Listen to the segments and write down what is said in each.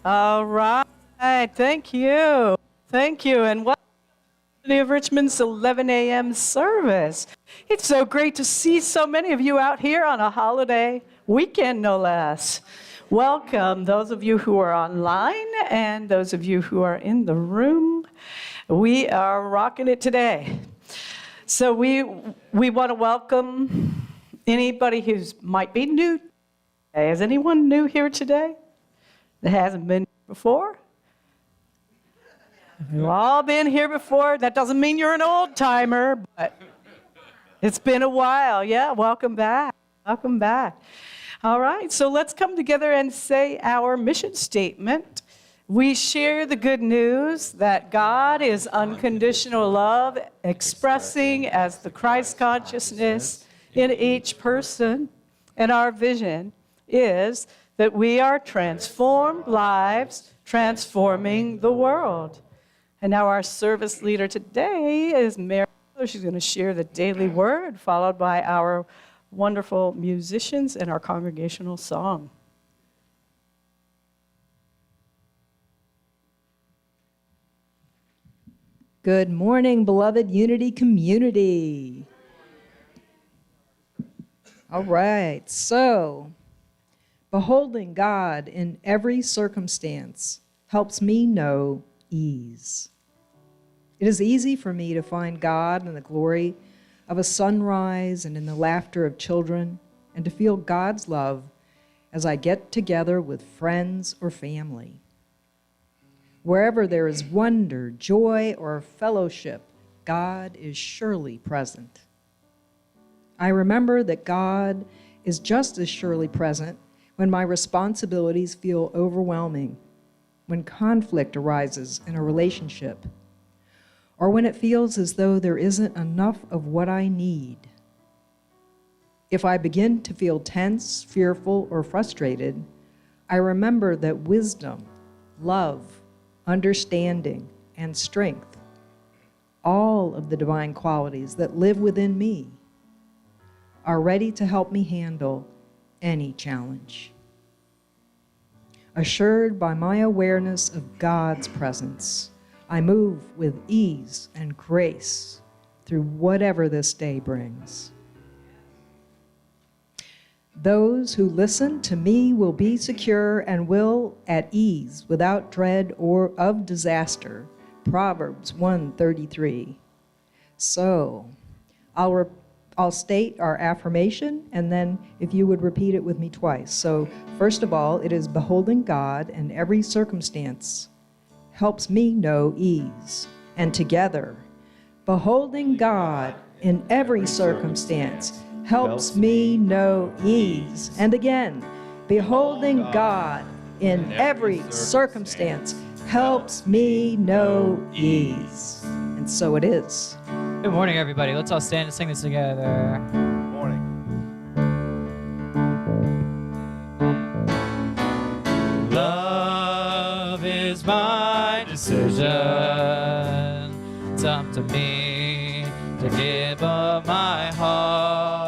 All right. Thank you. Thank you. And welcome to the of Richmond's 11 a.m. service. It's so great to see so many of you out here on a holiday weekend, no less. Welcome, those of you who are online and those of you who are in the room. We are rocking it today. So we want to welcome anybody who might be new today. Is anyone new here today that hasn't been before? You've all been here before. That doesn't mean you're an old timer, but it's been a while. Yeah, welcome back. Welcome back. All right, so let's come together and say our mission statement. We share the good news that God is unconditional love, expressing as the Christ consciousness in each person. And our vision is that we are transformed lives, transforming the world. And now our service leader today is Mary. She's going to share the daily word, followed by our wonderful musicians and our congregational song. Good morning, beloved Unity community. All right, so beholding God in every circumstance helps me know ease. It is easy for me to find God in the glory of a sunrise and in the laughter of children, and to feel God's love as I get together with friends or family. Wherever there is wonder, joy, or fellowship, God is surely present. I remember that God is just as surely present when my responsibilities feel overwhelming, when conflict arises in a relationship, or when it feels as though there isn't enough of what I need. If I begin to feel tense, fearful, or frustrated, I remember that wisdom, love, understanding, and strength, all of the divine qualities that live within me, are ready to help me handle any challenge. Assured by my awareness of God's presence, I move with ease and grace through whatever this day brings. Those who listen to me will be secure and will at ease without dread or of disaster. Proverbs 1:33. So, I'll state our affirmation, and then if you would repeat it with me twice. So, first of all, it is beholding God in every circumstance helps me know ease. And together, beholding God in every circumstance helps me know ease. And again, beholding God in every circumstance helps me know ease. And so it is. Good morning, everybody. Let's all stand and sing this together. Good morning. Love is my decision. It's up to me to give up my heart.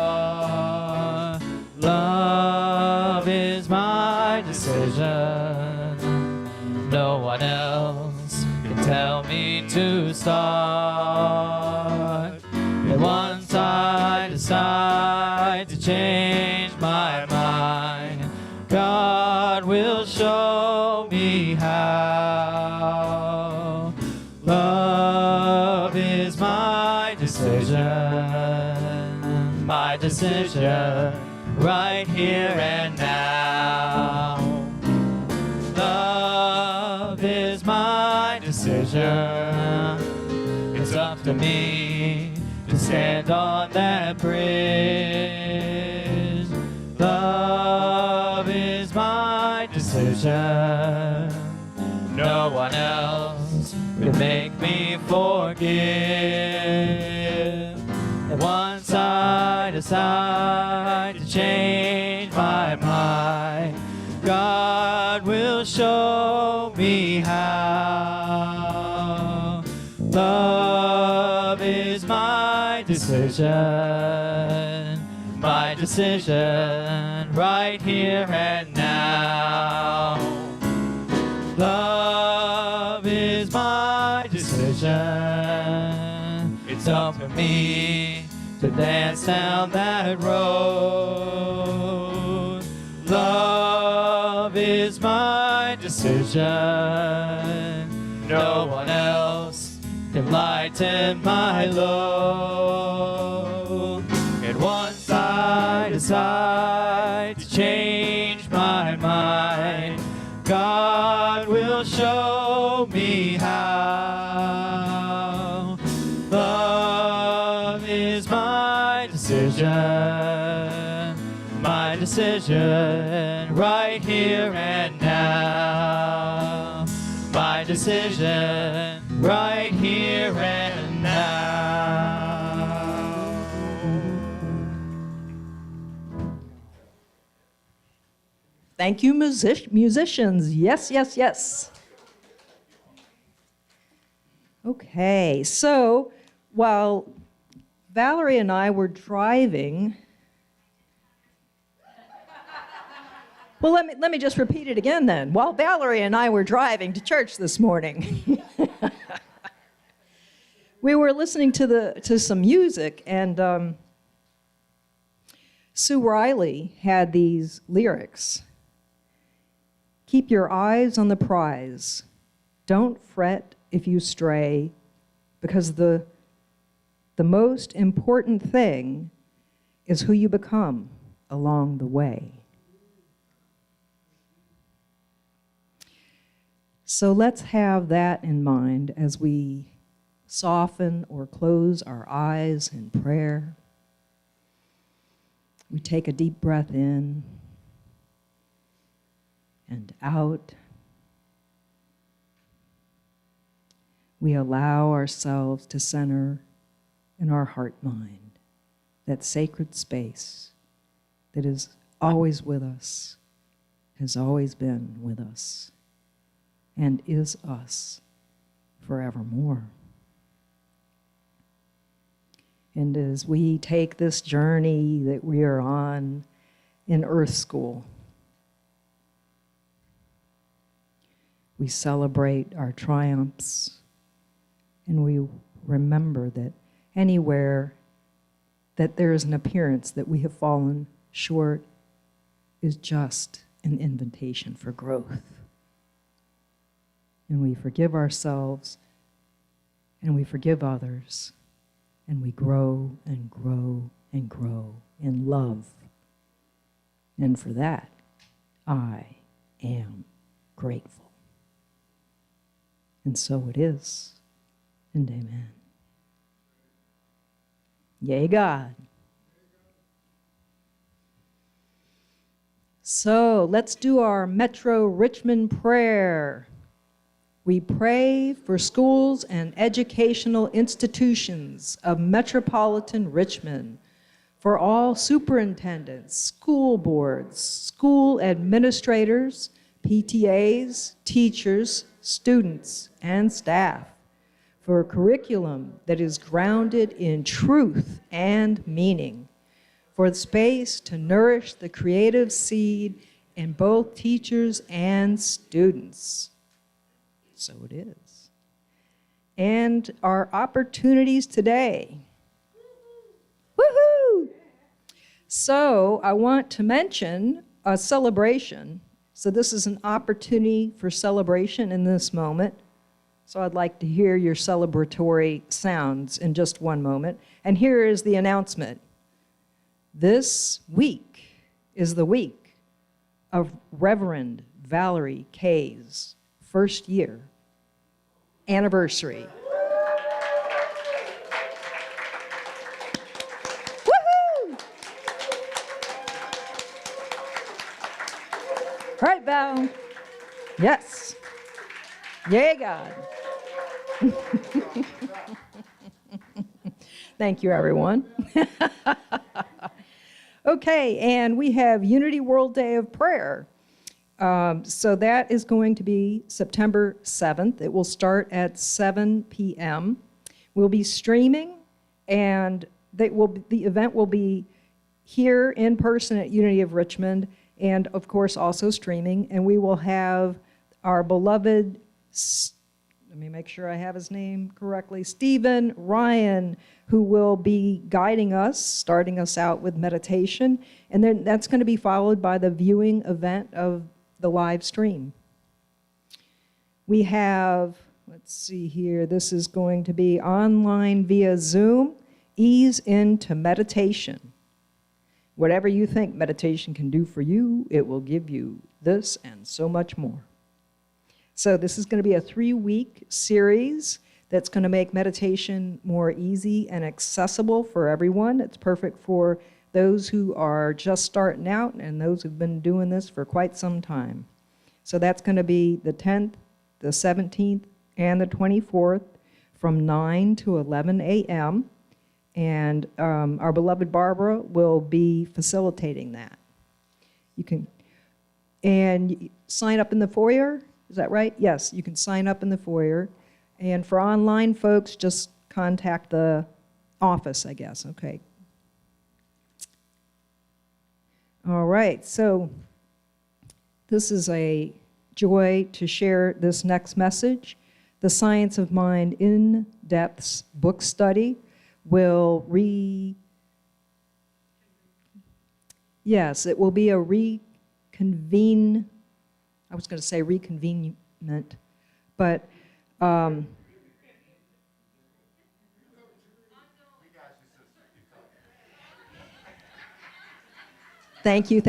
Love is my decision. No one else can tell me to start. And once I decide to change my mind, God will show me how. Love is my decision, right here and now. Love is my decision. It's up to me to stand on that bridge. Love is my decision. No one else can make me forgive. And once I decide to change my mind, God will show me how. Love is my decision, right here and now. decision. It's up to me to dance down that road. Love is my decision. No one else can lighten my load. And once I decide to change my mind, God will show me how. Love is my decision right here and now. My decision right here and now. Thank you, musicians. Yes, yes, yes. Okay, so while Valorie and I were driving, well, let me just repeat it again then. While Valorie and I were driving to church this morning, we were listening to some music, and Sue Riley had these lyrics. Keep your eyes on the prize. Don't fret if you stray, because the most important thing is who you become along the way. So let's have that in mind as we soften or close our eyes in prayer. We take a deep breath in and out. We allow ourselves to center in our heart-mind, that sacred space that is always with us, has always been with us, and is us forevermore. And as we take this journey that we are on in Earth School, we celebrate our triumphs, and we remember that anywhere that there is an appearance that we have fallen short is just an invitation for growth. And we forgive ourselves, and we forgive others, and we grow and grow and grow in love. And for that, I am grateful. And so it is, and amen. Yay, God. So let's do our Metro Richmond prayer. We pray for schools and educational institutions of metropolitan Richmond, for all superintendents, school boards, school administrators, PTAs, teachers, students, and staff, for a curriculum that is grounded in truth and meaning, for the space to nourish the creative seed in both teachers and students. So it is. And our opportunities today. Woohoo! So I want to mention a celebration. So this is an opportunity for celebration in this moment. So I'd like to hear your celebratory sounds in just one moment. And here is the announcement. This week is the week of Reverend Valorie Kay's first year anniversary. Woohoo! All right, Val. Yes. Yay, God. Thank you, everyone. Okay, and we have Unity World Day of Prayer. So that is going to be September 7th. It will start at 7 p.m. We'll be streaming, and the event will be here in person at Unity of Richmond, and of course also streaming. And we will have our beloved, let let me make sure I have his name correctly, Stephen Ryan, who will be guiding us, starting us out with meditation. And then that's going to be followed by the viewing event of the live stream. We have, let's see here, this is going to be online via Zoom, Ease into Meditation. Whatever you think meditation can do for you, it will give you this and so much more. So this is going to be a 3-week series that's going to make meditation more easy and accessible for everyone. It's perfect for those who are just starting out and those who've been doing this for quite some time. So that's going to be the 10th, the 17th, and the 24th from 9 to 11 a.m. And our beloved Barbara will be facilitating that. You can sign up in the foyer. Is that right? Yes, you can sign up in the foyer. And for online folks, just contact the office, I guess. Okay. All right, so this is a joy to share this next message. The Science of Mind In-Depth book study will it will be a reconvene. I was going to say reconvenement, but thank you.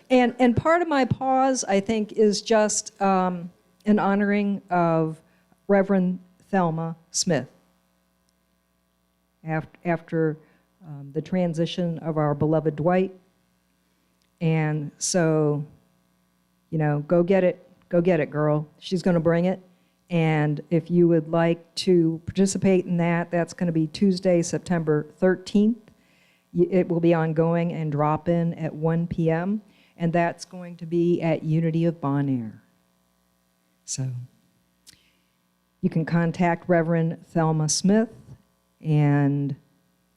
And part of my pause, I think, is just an honoring of Reverend Thelma Smith. After the transition of our beloved Dwight. And so, go get it, girl. She's going to bring it. And if you would like to participate in that, that's going to be Tuesday, September 13th. It will be ongoing and drop in at 1 p.m. And that's going to be at Unity of Bon Air. So you can contact Reverend Thelma Smith, and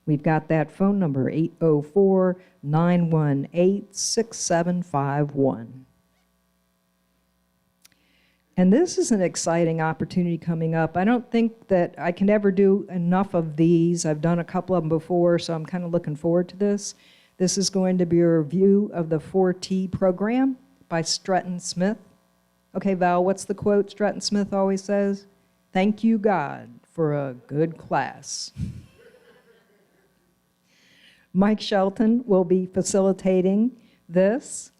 we've got that phone number, 804-918-6751. And this is an exciting opportunity coming up. I don't think that I can ever do enough of these. I've done a couple of them before, so I'm kind of looking forward to this. This is going to be a review of the 4T program by Stretton Smith. Okay, Val, what's the quote Stretton Smith always says? Thank you, God, for a good class. Mike Shelton will be facilitating this.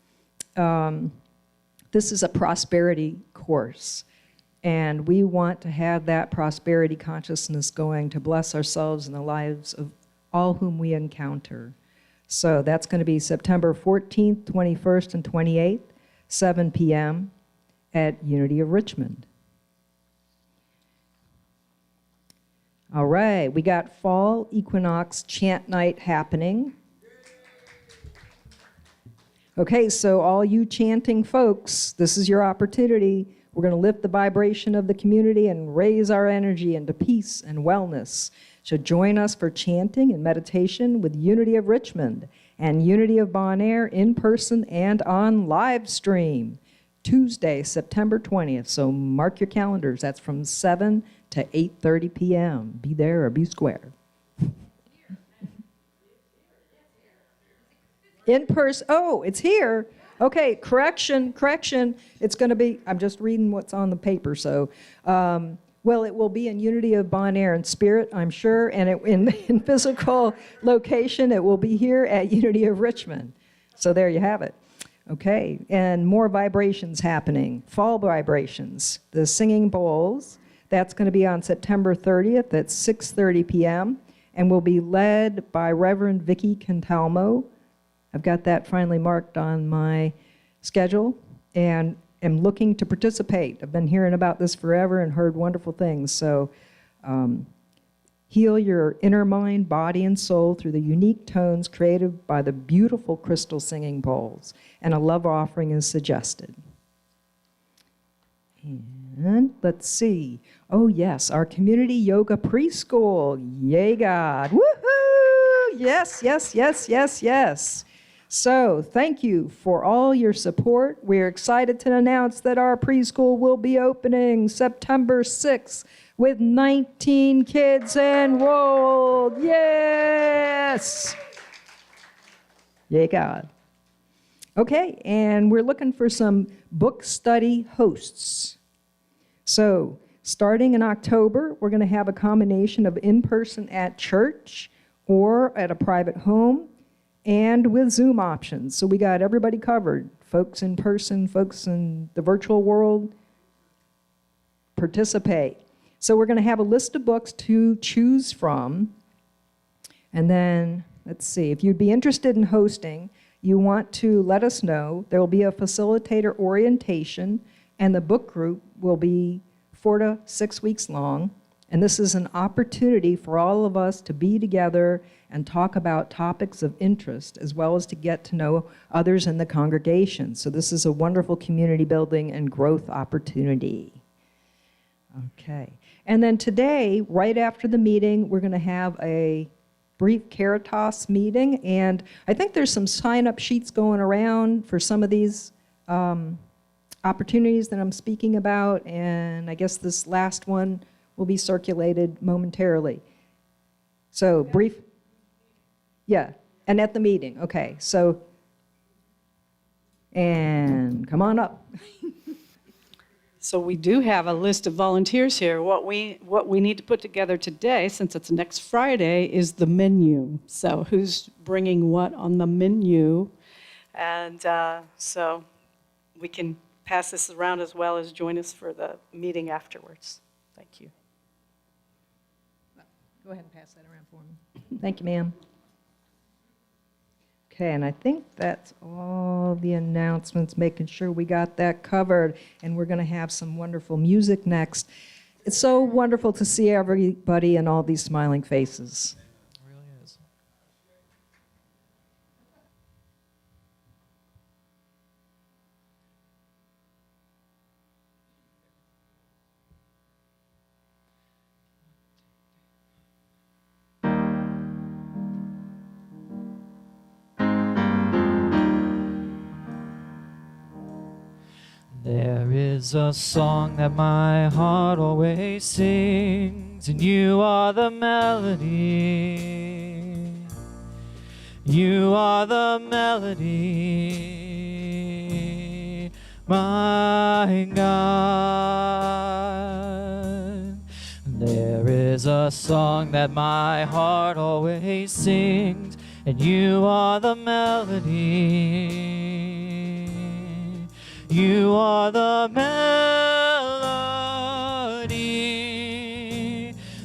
This is a prosperity course, and we want to have that prosperity consciousness going to bless ourselves and the lives of all whom we encounter. So that's going to be September 14th, 21st, and 28th, 7 p.m. at Unity of Richmond. All right, we got Fall Equinox Chant Night happening. Okay, so all you chanting folks, this is your opportunity. We're going to lift the vibration of the community and raise our energy into peace and wellness. So join us for chanting and meditation with Unity of Richmond and Unity of Bon Air in person and on live stream. Tuesday, September 20th. So mark your calendars. That's from 7 to 8:30 p.m. Be there or be square. In person. Oh, it's here. Okay, correction. It's going to be, I'm just reading what's on the paper. So, well, it will be in Unity of Bon Air in spirit, I'm sure, and in physical location, it will be here at Unity of Richmond. So there you have it. Okay, and more vibrations happening. Fall vibrations. The Singing Bowls. That's going to be on September 30th at 6:30 p.m. and will be led by Reverend Vicky Cantalmo. I've got that finally marked on my schedule and am looking to participate. I've been hearing about this forever and heard wonderful things. So heal your inner mind, body, and soul through the unique tones created by the beautiful crystal singing bowls. And a love offering is suggested. And let's see. Oh, yes, our community yoga preschool. Yay, God. Woohoo! Yes. So thank you for all your support. We're excited to announce that our preschool will be opening September 6th with 19 kids enrolled. Yes! Yay, God. Okay, and we're looking for some book study hosts. So starting in October, we're going to have a combination of in-person at church or at a private home, and with Zoom options. So we got everybody covered, folks in person, folks in the virtual world. Participate. So we're going to have a list of books to choose from. And then, let's see, if you'd be interested in hosting, you want to let us know. There will be a facilitator orientation, and the book group will be 4 to 6 weeks long. And this is an opportunity for all of us to be together and talk about topics of interest, as well as to get to know others in the congregation. So this is a wonderful community building and growth opportunity. Okay. And then today, right after the meeting, we're going to have a brief Caritas meeting. And I think there's some sign-up sheets going around for some of these opportunities that I'm speaking about. And I guess this last one will be circulated momentarily. So brief, yeah, and at the meeting, okay. So, and come on up. So we do have a list of volunteers here. What we need to put together today, since it's next Friday, is the menu. So who's bringing what on the menu? And so we can pass this around as well as join us for the meeting afterwards. Thank you. Go ahead and pass that around for me. Thank you, ma'am. Okay, and I think that's all the announcements, making sure we got that covered. And we're going to have some wonderful music next. It's so wonderful to see everybody and all these smiling faces. It really is. There is a song that my heart always sings, and you are the melody. You are the melody, my God. There is a song that my heart always sings, and you are the melody. You are the melody,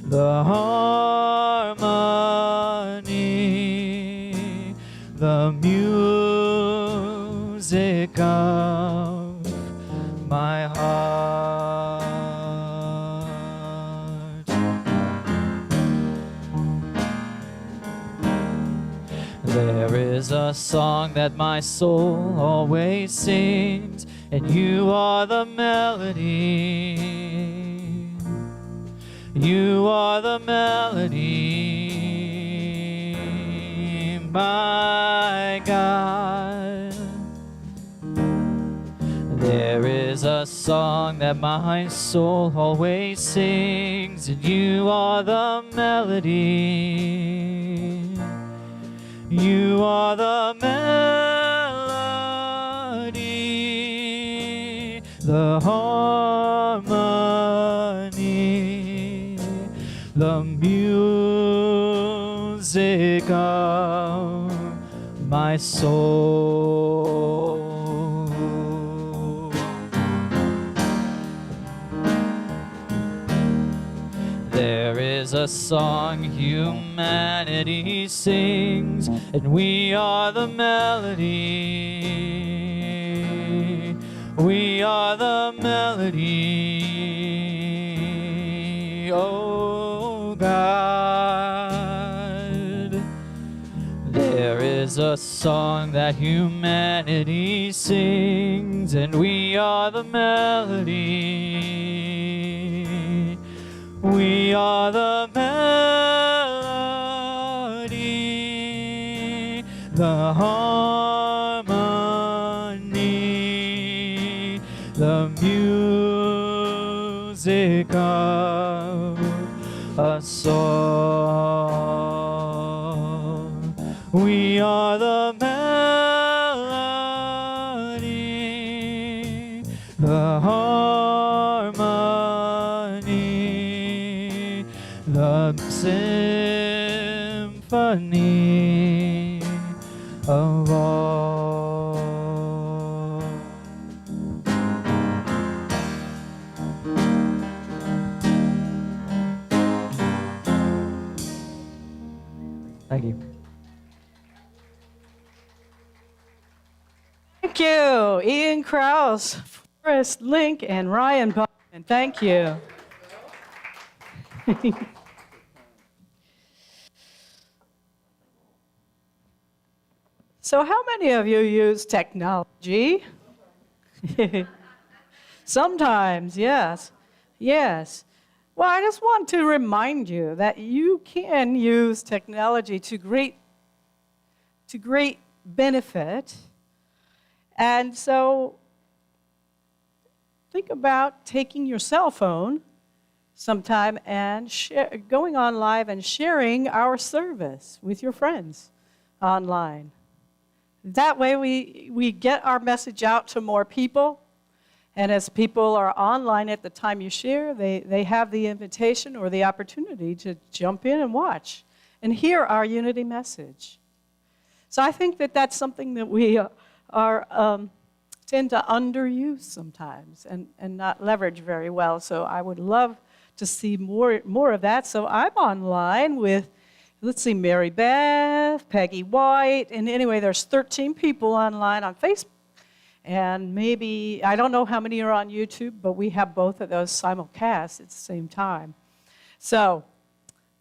the harmony, the music of my heart. There is a song that my soul always sings, and you are the melody. You are the melody, my God. There is a song that my soul always sings, and you are the melody. You are the melody, the harmony, the music of my soul. There is a song humanity sings, and we are the melody. We are the melody, oh God. There is a song that humanity sings, and we are the melody. We are the melody, the harmony, music of a song. We are the melody, the harmony, the symphony of all. Thank you. Thank you, Ian Krause, Forrest Link, and Ryan Bachman. Thank you. So how many of you use technology? Sometimes, yes. Yes. Well, I just want to remind you that you can use technology to great benefit. And so think about taking your cell phone sometime and going on live and sharing our service with your friends online. That way we get our message out to more people. And as people are online at the time you share, they have the invitation or the opportunity to jump in and watch and hear our unity message. So I think that that's something that we tend to underuse sometimes and not leverage very well. So I would love to see more of that. So I'm online with, let's see, Mary Beth, Peggy White, and anyway, there's 13 people online on Facebook. And maybe, I don't know how many are on YouTube, but we have both of those simulcast at the same time. So,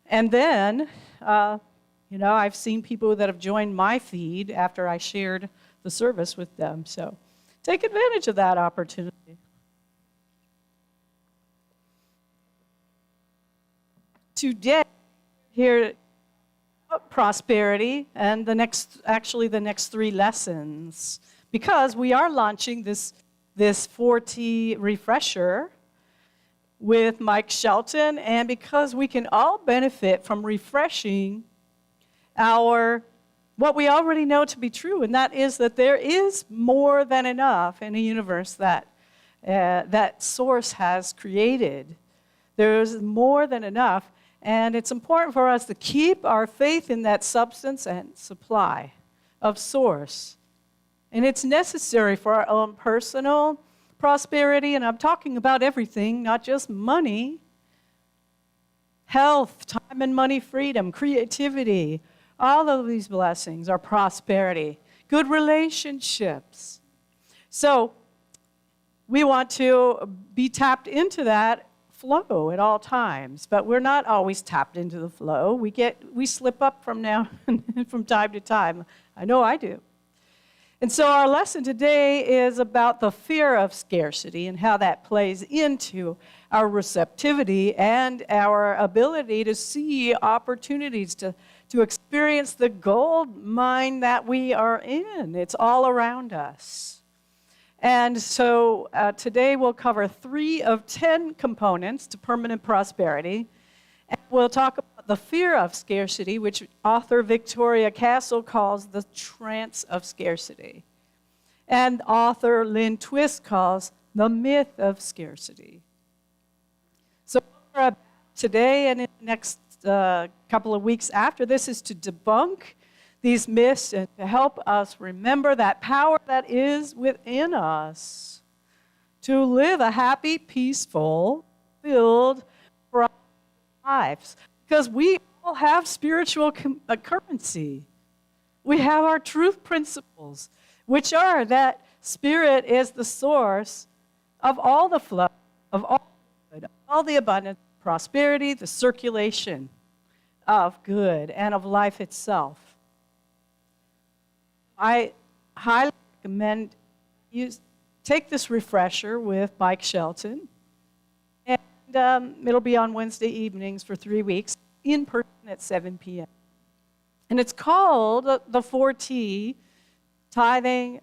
and then, I've seen people that have joined my feed after I shared the service with them. So take advantage of that opportunity. Today, here, prosperity, and the next 3 lessons. Because we are launching this 4T refresher with Mike Shelton, and because we can all benefit from refreshing what we already know to be true, and that is that there is more than enough in a universe that Source has created. There's more than enough, and it's important for us to keep our faith in that substance and supply of Source. And it's necessary for our own personal prosperity, and I'm talking about everything, not just money. Health, time and money freedom, creativity, all of these blessings are prosperity. Good relationships. So we want to be tapped into that flow at all times, but we're not always tapped into the flow. We slip up from time to time. I know I do. And so our lesson today is about the fear of scarcity and how that plays into our receptivity and our ability to see opportunities to experience the gold mine that we are in. It's all around us. And so today we'll cover 3 of 10 components to permanent prosperity. And we'll talk about the fear of scarcity, which author Victoria Castle calls the trance of scarcity. And author Lynn Twist calls the myth of scarcity. So today and in the next couple of weeks after this is to debunk these myths and to help us remember that power that is within us to live a happy, peaceful, filled lives. Because we all have spiritual currency. We have our truth principles, which are that spirit is the source of all the flow, of all good, of all the abundance, prosperity, the circulation of good and of life itself. I highly recommend you take this refresher with Mike Shelton. And it'll be on Wednesday evenings for 3 weeks, in person at 7 p.m. And it's called the 4T, tithing,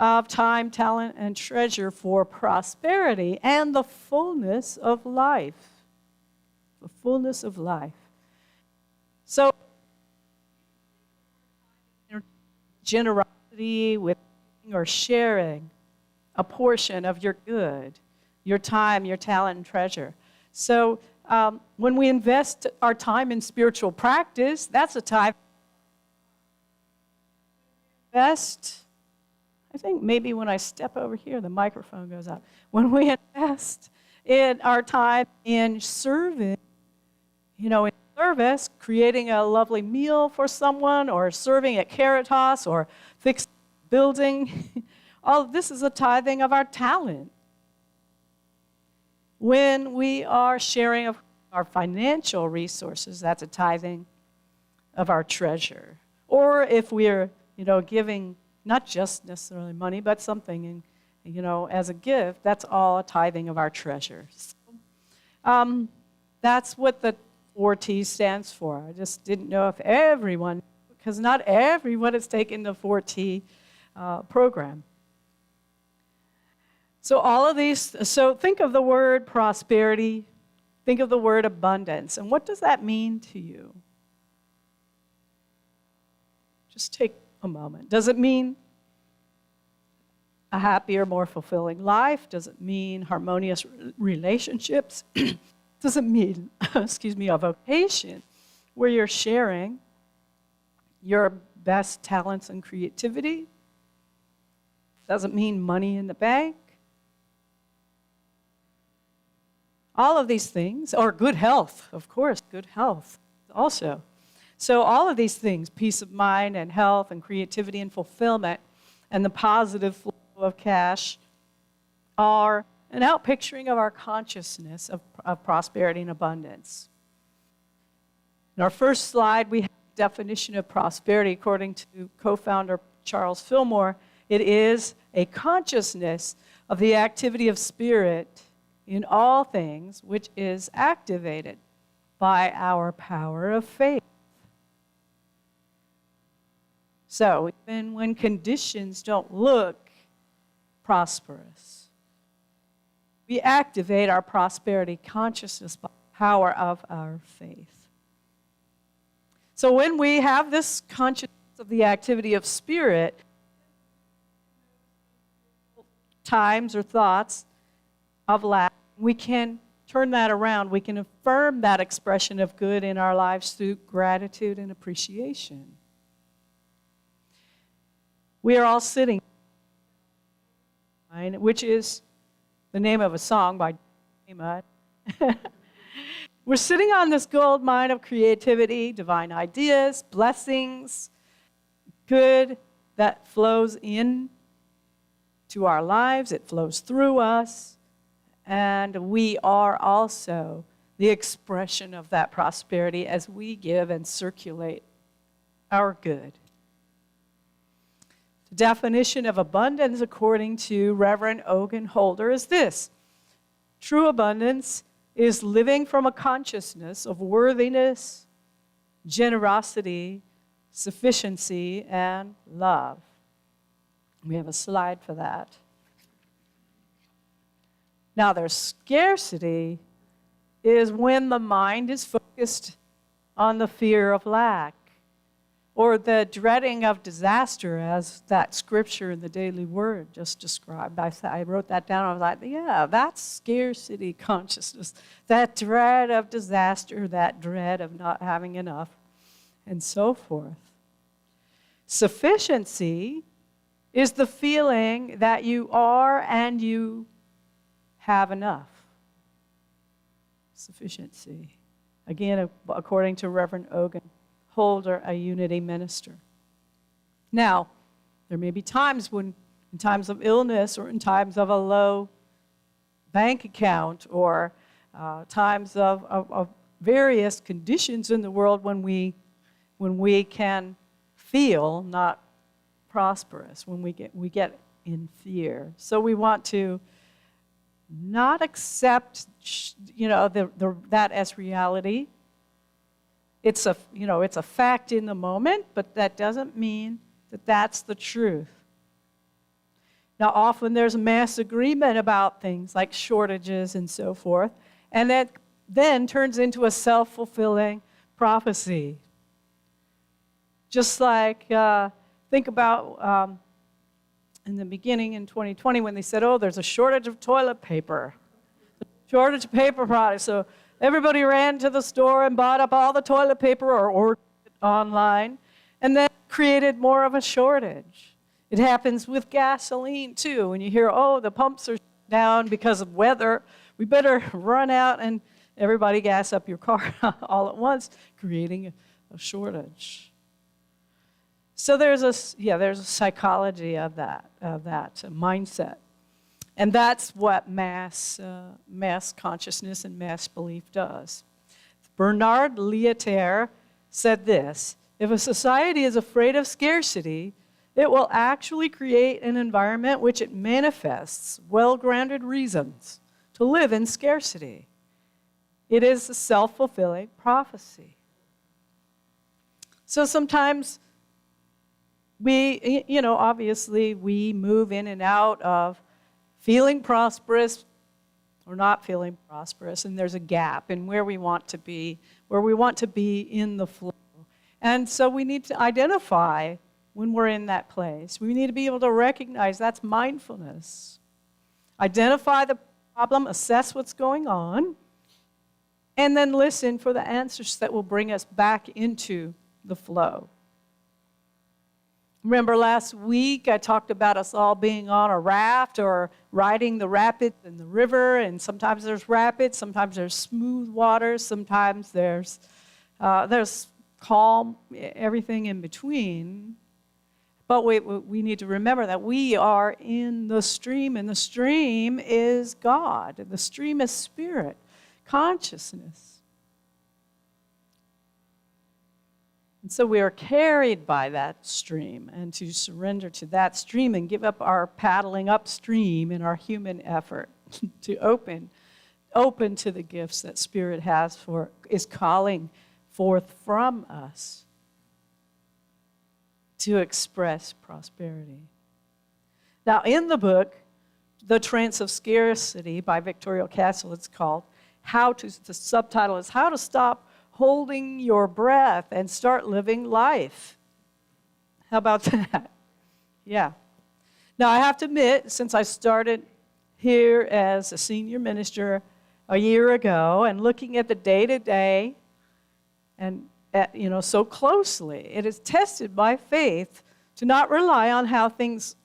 of time, talent, and treasure for prosperity and the fullness of life. The fullness of life. So, generosity with or sharing a portion of your good, your time, your talent, and treasure. So, when we invest our time in spiritual practice, that's a time. Invest. I think maybe when I step over here, the microphone goes out. When we invest in our time in serving, in service, creating a lovely meal for someone, or serving at Caritas, or fixing a building, all of this is a tithing of our talent. When we are sharing of our financial resources, that's a tithing of our treasure. Or if we are, giving not just necessarily money, but something, as a gift, that's all a tithing of our treasure. So, that's what the 4T stands for. I just didn't know if everyone, because not everyone has taken the 4T program. So all of these, so think of the word prosperity, think of the word abundance, and what does that mean to you? Just take a moment. Does it mean a happier, more fulfilling life? Does it mean harmonious relationships? Does it mean, a vocation where you're sharing your best talents and creativity? Does it mean money in the bank? All of these things, or good health, of course, good health also. So all of these things, peace of mind and health and creativity and fulfillment and the positive flow of cash, are an outpicturing of our consciousness of prosperity and abundance. In our first slide, we have a definition of prosperity according to co-founder Charles Fillmore. It is a consciousness of the activity of spirit in all things, which is activated by our power of faith. So, even when conditions don't look prosperous, we activate our prosperity consciousness by the power of our faith. So when we have this consciousness of the activity of spirit, times or thoughts of lack, we can turn that around. We can affirm that expression of good in our lives through gratitude and appreciation. We are all sitting, which is the name of a song by Mutt. We're sitting on this gold mine of creativity, divine ideas, blessings, good that flows in to our lives. It flows through us. And we are also the expression of that prosperity as we give and circulate our good. The definition of abundance, according to Reverend Ogun Holder, is this: true abundance is living from a consciousness of worthiness, generosity, sufficiency, and love. We have a slide for that. Now, there's scarcity is when the mind is focused on the fear of lack or the dreading of disaster, as that scripture in the Daily Word just described. I wrote that down. I was like, yeah, that's scarcity consciousness, that dread of disaster, that dread of not having enough, and so forth. Sufficiency is the feeling that you are and you have enough. Sufficiency. Again, according to Reverend Ogun Holder, a Unity minister. Now, there may be times when, in times of illness or in times of a low bank account or times of various conditions in the world when we can feel not prosperous, when we get in fear. So we want to not accept, that as reality. It's a fact in the moment, but that doesn't mean that that's the truth. Now, often there's mass agreement about things like shortages and so forth, and that then turns into a self-fulfilling prophecy. Just like, think about in the beginning in 2020 when they said, oh, there's a shortage of toilet paper, shortage of paper products. So everybody ran to the store and bought up all the toilet paper or ordered it online, and then created more of a shortage. It happens with gasoline, too. When you hear, oh, the pumps are down because of weather, we better run out and everybody gas up your car all at once, creating a shortage. So there's a psychology of that mindset. And that's what mass consciousness and mass belief does. Bernard Lietaer said this: if a society is afraid of scarcity, it will actually create an environment which it manifests well-grounded reasons to live in scarcity. It is a self-fulfilling prophecy. So sometimes we, obviously we move in and out of feeling prosperous or not feeling prosperous, and there's a gap in where we want to be in the flow. And so we need to identify when we're in that place. We need to be able to recognize that's mindfulness. Identify the problem, assess what's going on, and then listen for the answers that will bring us back into the flow. Remember last week I talked about us all being on a raft or riding the rapids in the river, and sometimes there's rapids, sometimes there's smooth waters, sometimes there's calm, everything in between. But we need to remember that we are in the stream, and the stream is God. The stream is spirit, consciousness. And so we are carried by that stream, and to surrender to that stream and give up our paddling upstream in our human effort to open to the gifts that Spirit is calling forth from us to express prosperity. Now, in the book, The Trance of Scarcity by Victoria Castle, it's called, the subtitle is How to Stop Holding Your Breath and Start Living Life. How about that? Yeah. Now, I have to admit, since I started here as a senior minister a year ago and looking at the day-to-day and so closely, it is tested by faith to not rely on how things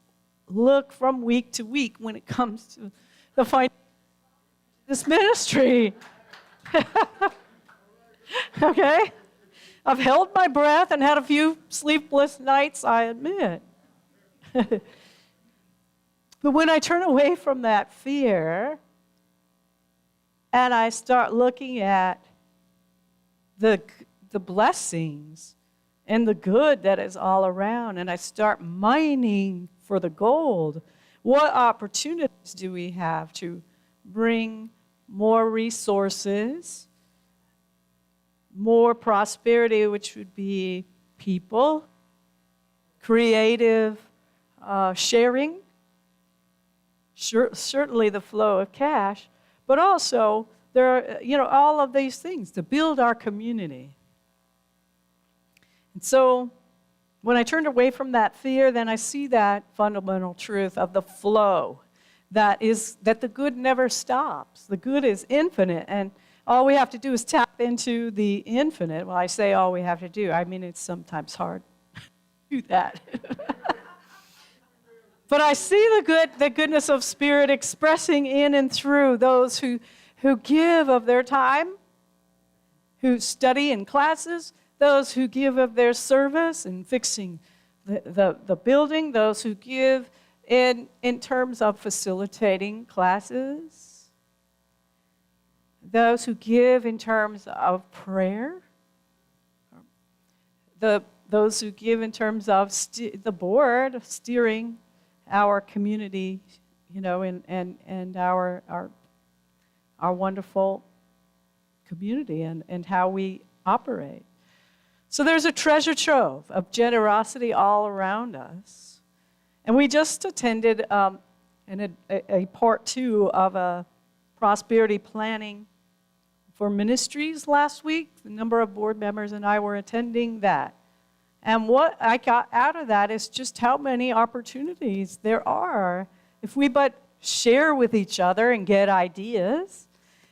look from week to week when it comes to the this ministry. Okay? I've held my breath and had a few sleepless nights, I admit. But when I turn away from that fear and I start looking at the blessings and the good that is all around, and I start mining for the gold, what opportunities do we have to bring more resources, more prosperity, which would be people, creative sharing, certainly the flow of cash, but also there are, all of these things to build our community. And so when I turned away from that fear, then I see that fundamental truth of the flow, that the good never stops. The good is infinite, and all we have to do is tap into the infinite. Well, I say all we have to do. I mean, it's sometimes hard to do that. But I see the goodness of Spirit expressing in and through those who give of their time, who study in classes, those who give of their service in fixing the building, those who give in terms of facilitating classes, those who give in terms of prayer, those who give in terms of the board steering our community, and our wonderful community and how we operate. So there's a treasure trove of generosity all around us. And we just attended a part 2 of a prosperity planning for ministries last week. A number of board members and I were attending that. And what I got out of that is just how many opportunities there are if we but share with each other and get ideas.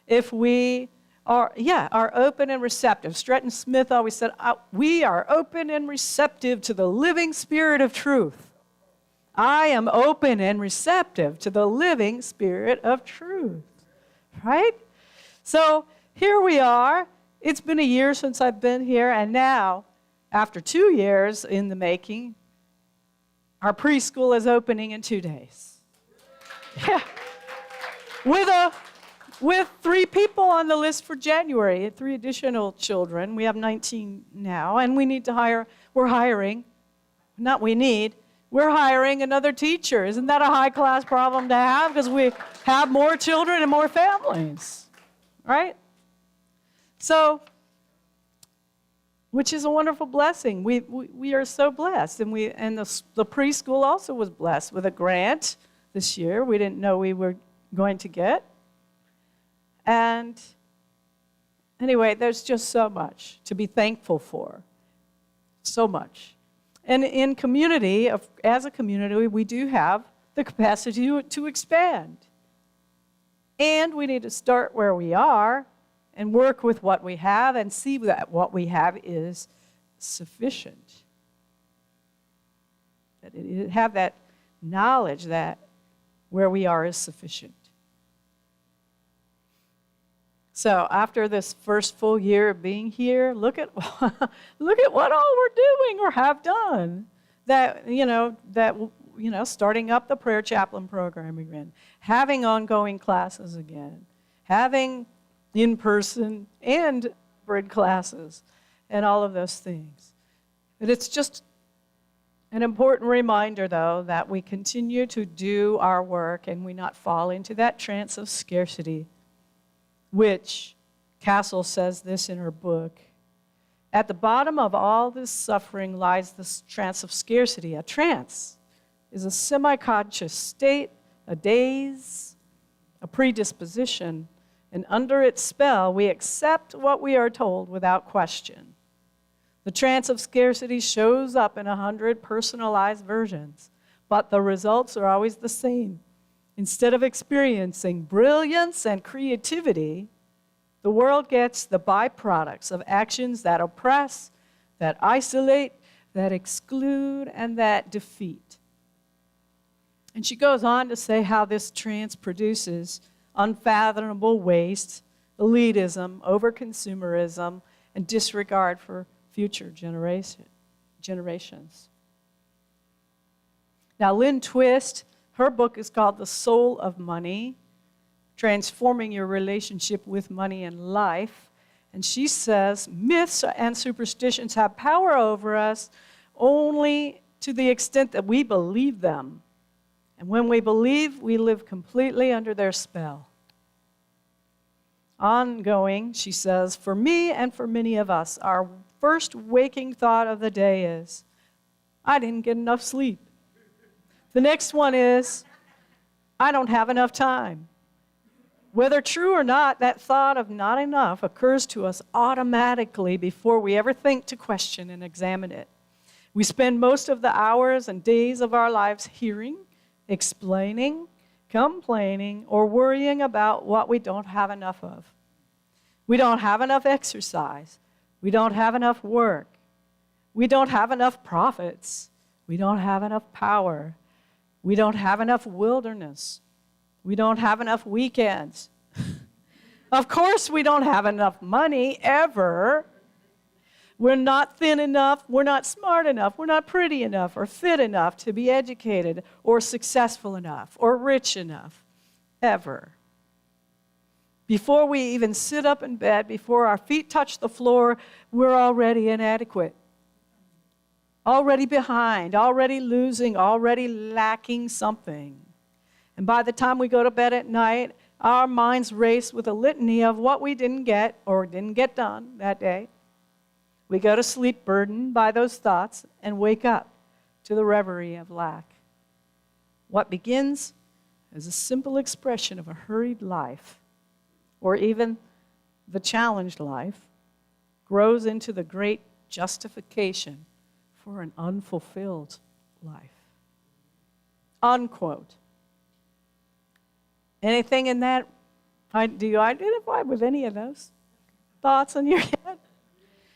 If we are open and receptive. Stretton Smith always said, we are open and receptive to the living Spirit of truth. I am open and receptive to the living Spirit of truth. Right? So here we are. It's been a year since I've been here, and now, after 2 years in the making, our preschool is opening in 2 days. Yeah. With 3 people on the list for January, 3 additional children. We have 19 now, and we're hiring another teacher. Isn't that a high-class problem to have? Because we have more children and more families, right? So, which is a wonderful blessing. We are so blessed, and the preschool also was blessed with a grant this year. We didn't know we were going to get. And anyway, there's just so much to be thankful for. So much. And as a community, we do have the capacity to expand. And we need to start where we are and work with what we have and see that what we have is sufficient. Have that knowledge that where we are is sufficient. So after this first full year of being here, look at what all we're doing or have done. Starting up the prayer chaplain program again, having ongoing classes again, having in-person and hybrid classes, and all of those things. But it's just an important reminder, though, that we continue to do our work and we not fall into that trance of scarcity, which Castle says this in her book. At the bottom of all this suffering lies this trance of scarcity. A trance is a semi-conscious state, a daze, a predisposition, and under its spell, we accept what we are told without question. The trance of scarcity shows up in 100 personalized versions, but the results are always the same. Instead of experiencing brilliance and creativity, the world gets the byproducts of actions that oppress, that isolate, that exclude, and that defeat. And she goes on to say how this trance produces unfathomable waste, elitism, overconsumerism, and disregard for future generations. Now, Lynn Twist, her book is called The Soul of Money, Transforming Your Relationship with Money and Life. And she says, myths and superstitions have power over us only to the extent that we believe them. And when we believe, we live completely under their spell. Ongoing, she says, for me and for many of us, our first waking thought of the day is, I didn't get enough sleep. The next one is, I don't have enough time. Whether true or not, that thought of not enough occurs to us automatically before we ever think to question and examine it. We spend most of the hours and days of our lives hearing, explaining, complaining, or worrying about what we don't have enough of. We don't have enough exercise. We don't have enough work. We don't have enough profits. We don't have enough power. We don't have enough wilderness. We don't have enough weekends. Of course, we don't have enough money, ever. We're not thin enough, we're not smart enough, we're not pretty enough or fit enough to be educated or successful enough or rich enough, ever. Before we even sit up in bed, before our feet touch the floor, we're already inadequate, already behind, already losing, already lacking something. And by the time we go to bed at night, our minds race with a litany of what we didn't get or didn't get done that day. We go to sleep burdened by those thoughts and wake up to the reverie of lack. What begins as a simple expression of a hurried life, or even the challenged life, grows into the great justification for an unfulfilled life. Unquote. Anything in that? Do you identify with any of those thoughts in your head?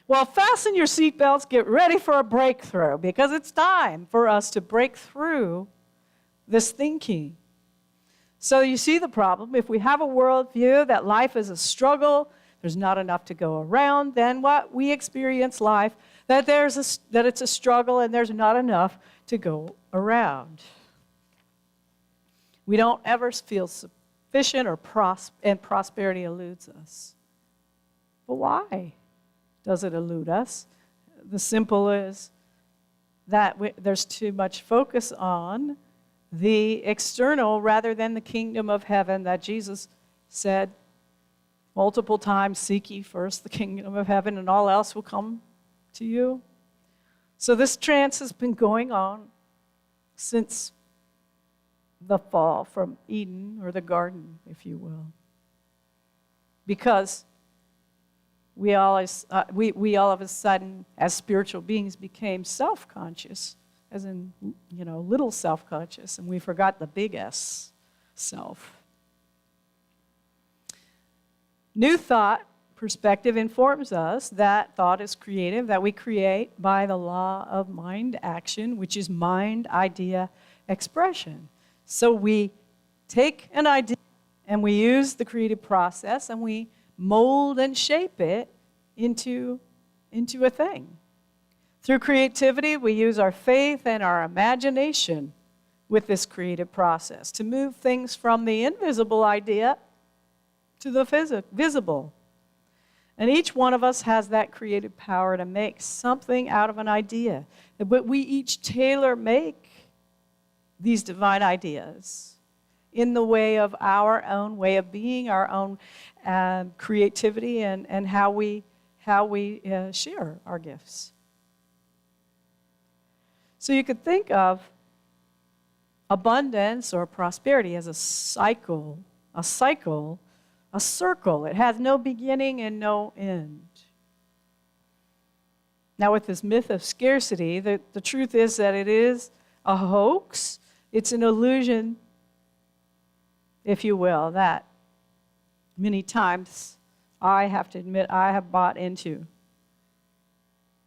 Well, fasten your seatbelts, get ready for a breakthrough, because it's time for us to break through this thinking. So you see the problem. If we have a worldview that life is a struggle, there's not enough to go around, then what we experience life, that it's a struggle and there's not enough to go around. We don't ever feel sufficient and prosperity eludes us. But why does it elude us? The simple is that there's too much focus on the external rather than the kingdom of heaven that Jesus said multiple times, seek ye first the kingdom of heaven and all else will come to you. So this trance has been going on since the fall from Eden, or the garden, if you will. Because we all of a sudden, as spiritual beings, became self-conscious, as in, little self-conscious, and we forgot the big S, self. New thought perspective informs us that thought is creative, that we create by the law of mind action, which is mind idea expression. So we take an idea and we use the creative process and we mold and shape it into a thing. Through creativity, we use our faith and our imagination with this creative process to move things from the invisible idea to the visible. And each one of us has that creative power to make something out of an idea. But we each tailor-make these divine ideas in the way of our own way of being, our own creativity, and how we share our gifts. So you could think of abundance or prosperity as a circle. It has no beginning and no end. Now, with this myth of scarcity, the truth is that it is a hoax. It's an illusion, if you will, that many times I have to admit I have bought into.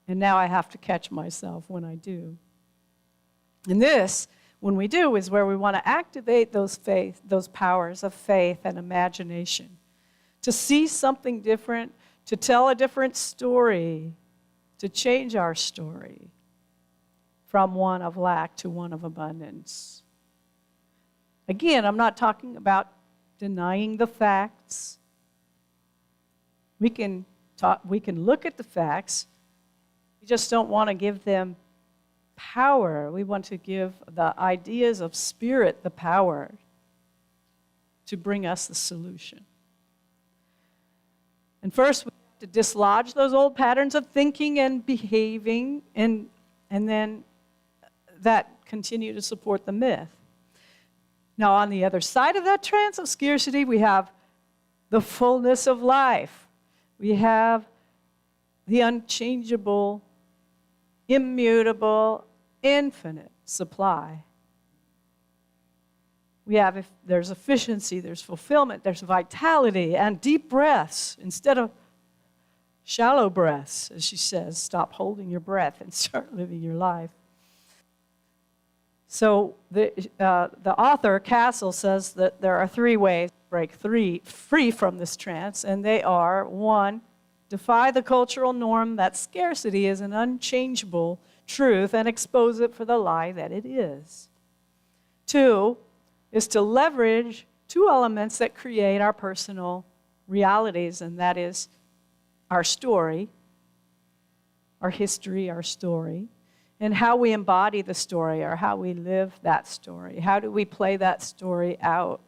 And now I have to catch myself when I do. And this, when we do, is where we want to activate those powers of faith and imagination, to see something different, to tell a different story, to change our story from one of lack to one of abundance. Again, I'm not talking about denying the facts. We can look at the facts. We just don't want to give them power. We want to give the ideas of spirit the power to bring us the solution. And first, we have to dislodge those old patterns of thinking and behaving, and then that continue to support the myth. Now, on the other side of that trance of scarcity, we have the fullness of life. We have the unchangeable, immutable, infinite supply. We have, if there's efficiency, there's fulfillment, there's vitality, and deep breaths instead of shallow breaths, as she says. Stop holding your breath and start living your life. So the author, Castle, says that there are 3 ways to break free from this trance, and they are: 1, defy the cultural norm that scarcity is an unchangeable truth and expose it for the lie that it is. 2 is to leverage 2 elements that create our personal realities, and that is our story, our history, our story, and how we embody the story or how we live that story. How do we play that story out?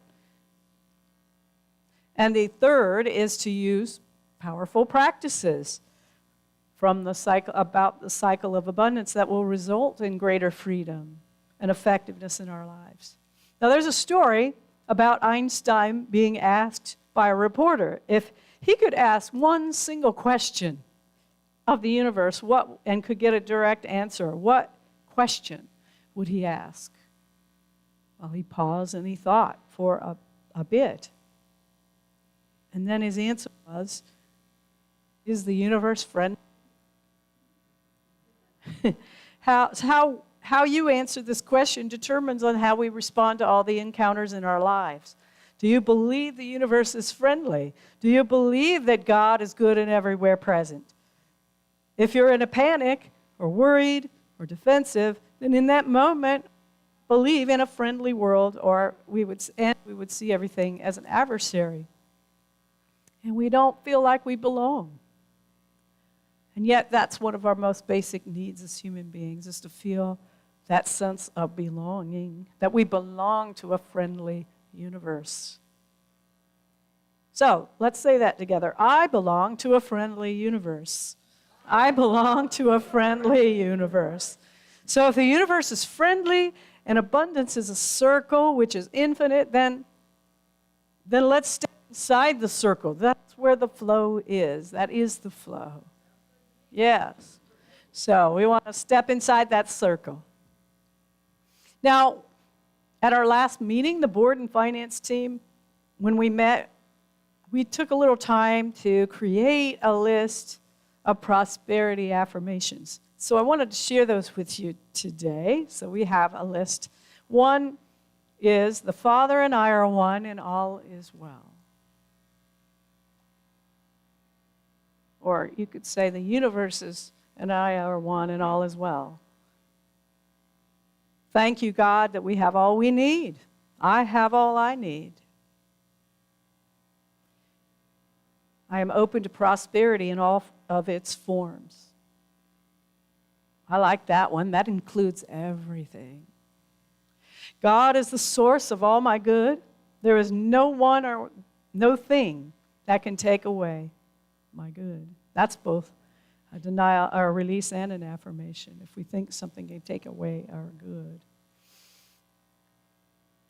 And the 3rd is to use powerful practices from the cycle of abundance that will result in greater freedom and effectiveness in our lives. Now, there's a story about Einstein being asked by a reporter if he could ask one single question of the universe and could get a direct answer, what question would he ask? Well, he paused and he thought for a bit. And then his answer was, is the universe friendly? How you answer this question determines on how we respond to all the encounters in our lives. Do you believe the universe is friendly? Do you believe that God is good and everywhere present? If you're in a panic or worried or defensive, then in that moment, believe in a friendly world, or we would see everything as an adversary. And we don't feel like we belong. And yet that's one of our most basic needs as human beings, is to feel that sense of belonging, that we belong to a friendly universe. So let's say that together. I belong to a friendly universe. I belong to a friendly universe. So if the universe is friendly and abundance is a circle which is infinite, then let's step inside the circle. That's where the flow is. That is the flow. Yes. So we want to step inside that circle. Now, at our last meeting, the board and finance team, when we met, we took a little time to create a list of prosperity affirmations. So I wanted to share those with you today. So we have a list. One is, the Father and I are one and all is well. Or you could say, the universe and I are one and all is well. Thank you, God, that we have all we need. I have all I need. I am open to prosperity in all of its forms. I like that one. That includes everything. God is the source of all my good. There is no one or no thing that can take away my good. That's both a denial or a release and an affirmation. If we think something can take away our good.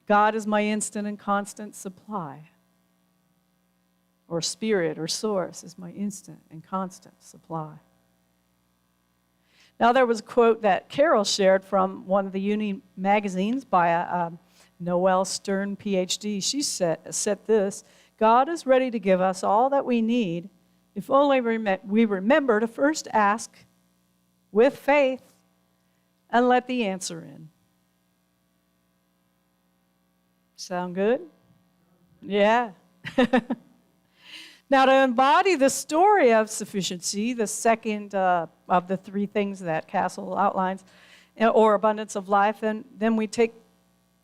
God is my instant and constant supply. Or spirit or source is my instant and constant supply. Now, there was a quote that Carol shared from one of the uni magazines by a Noel Stern, PhD. She said this: God is ready to give us all that we need if only we remember to first ask with faith and let the answer in. Sound good? Yeah. Now, to embody the story of sufficiency, the second of the three things that Castle outlines, or abundance of life, and then we take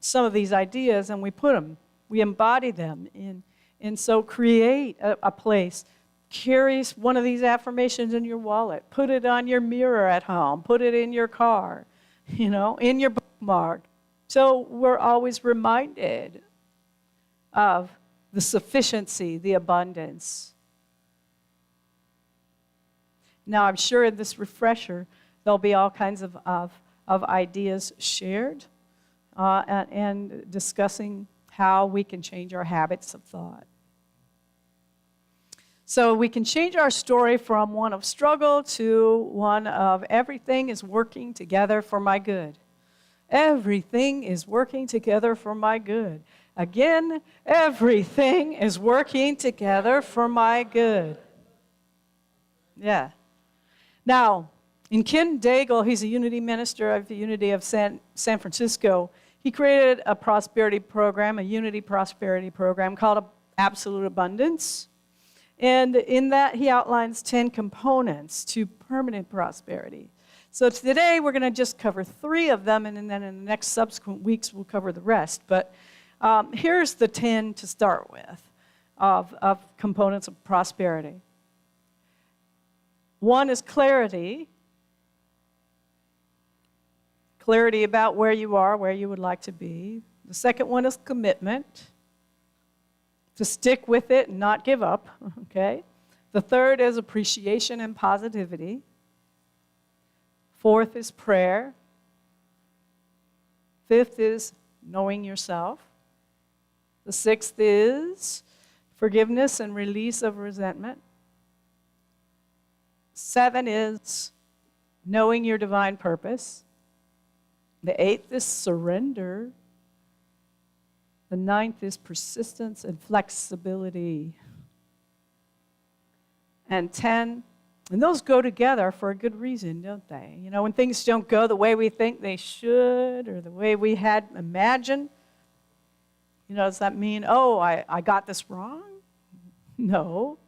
some of these ideas and we embody them and so create a place. Carry one of these affirmations in your wallet. Put it on your mirror at home. Put it in your car, in your bookmark. So we're always reminded of the sufficiency, the abundance. Now, I'm sure in this refresher, there'll be all kinds of ideas shared and discussing how we can change our habits of thought. So we can change our story from one of struggle to one of everything is working together for my good. Everything is working together for my good. Again, everything is working together for my good. Yeah. Now, in Ken Daigle, he's a unity minister of the Unity of San Francisco. He created a prosperity program, a unity prosperity program called Absolute Abundance. And in that, he outlines 10 components to permanent prosperity. So today, we're going to just cover 3 of them, and then in the next subsequent weeks, we'll cover the rest. But here's the 10 to start with of components of prosperity. 1 is clarity. Clarity about where you are, where you would like to be. The second one is commitment. To stick with it and not give up, okay? The third is appreciation and positivity. 4th is prayer. 5th is knowing yourself. The 6th is forgiveness and release of resentment. 7 is knowing your divine purpose. The 8th is surrender. The 9th is persistence and flexibility. And 10, and those go together for a good reason, don't they? You know, when things don't go the way we think they should or the way we had imagined, you know, does that mean, oh, I got this wrong? No.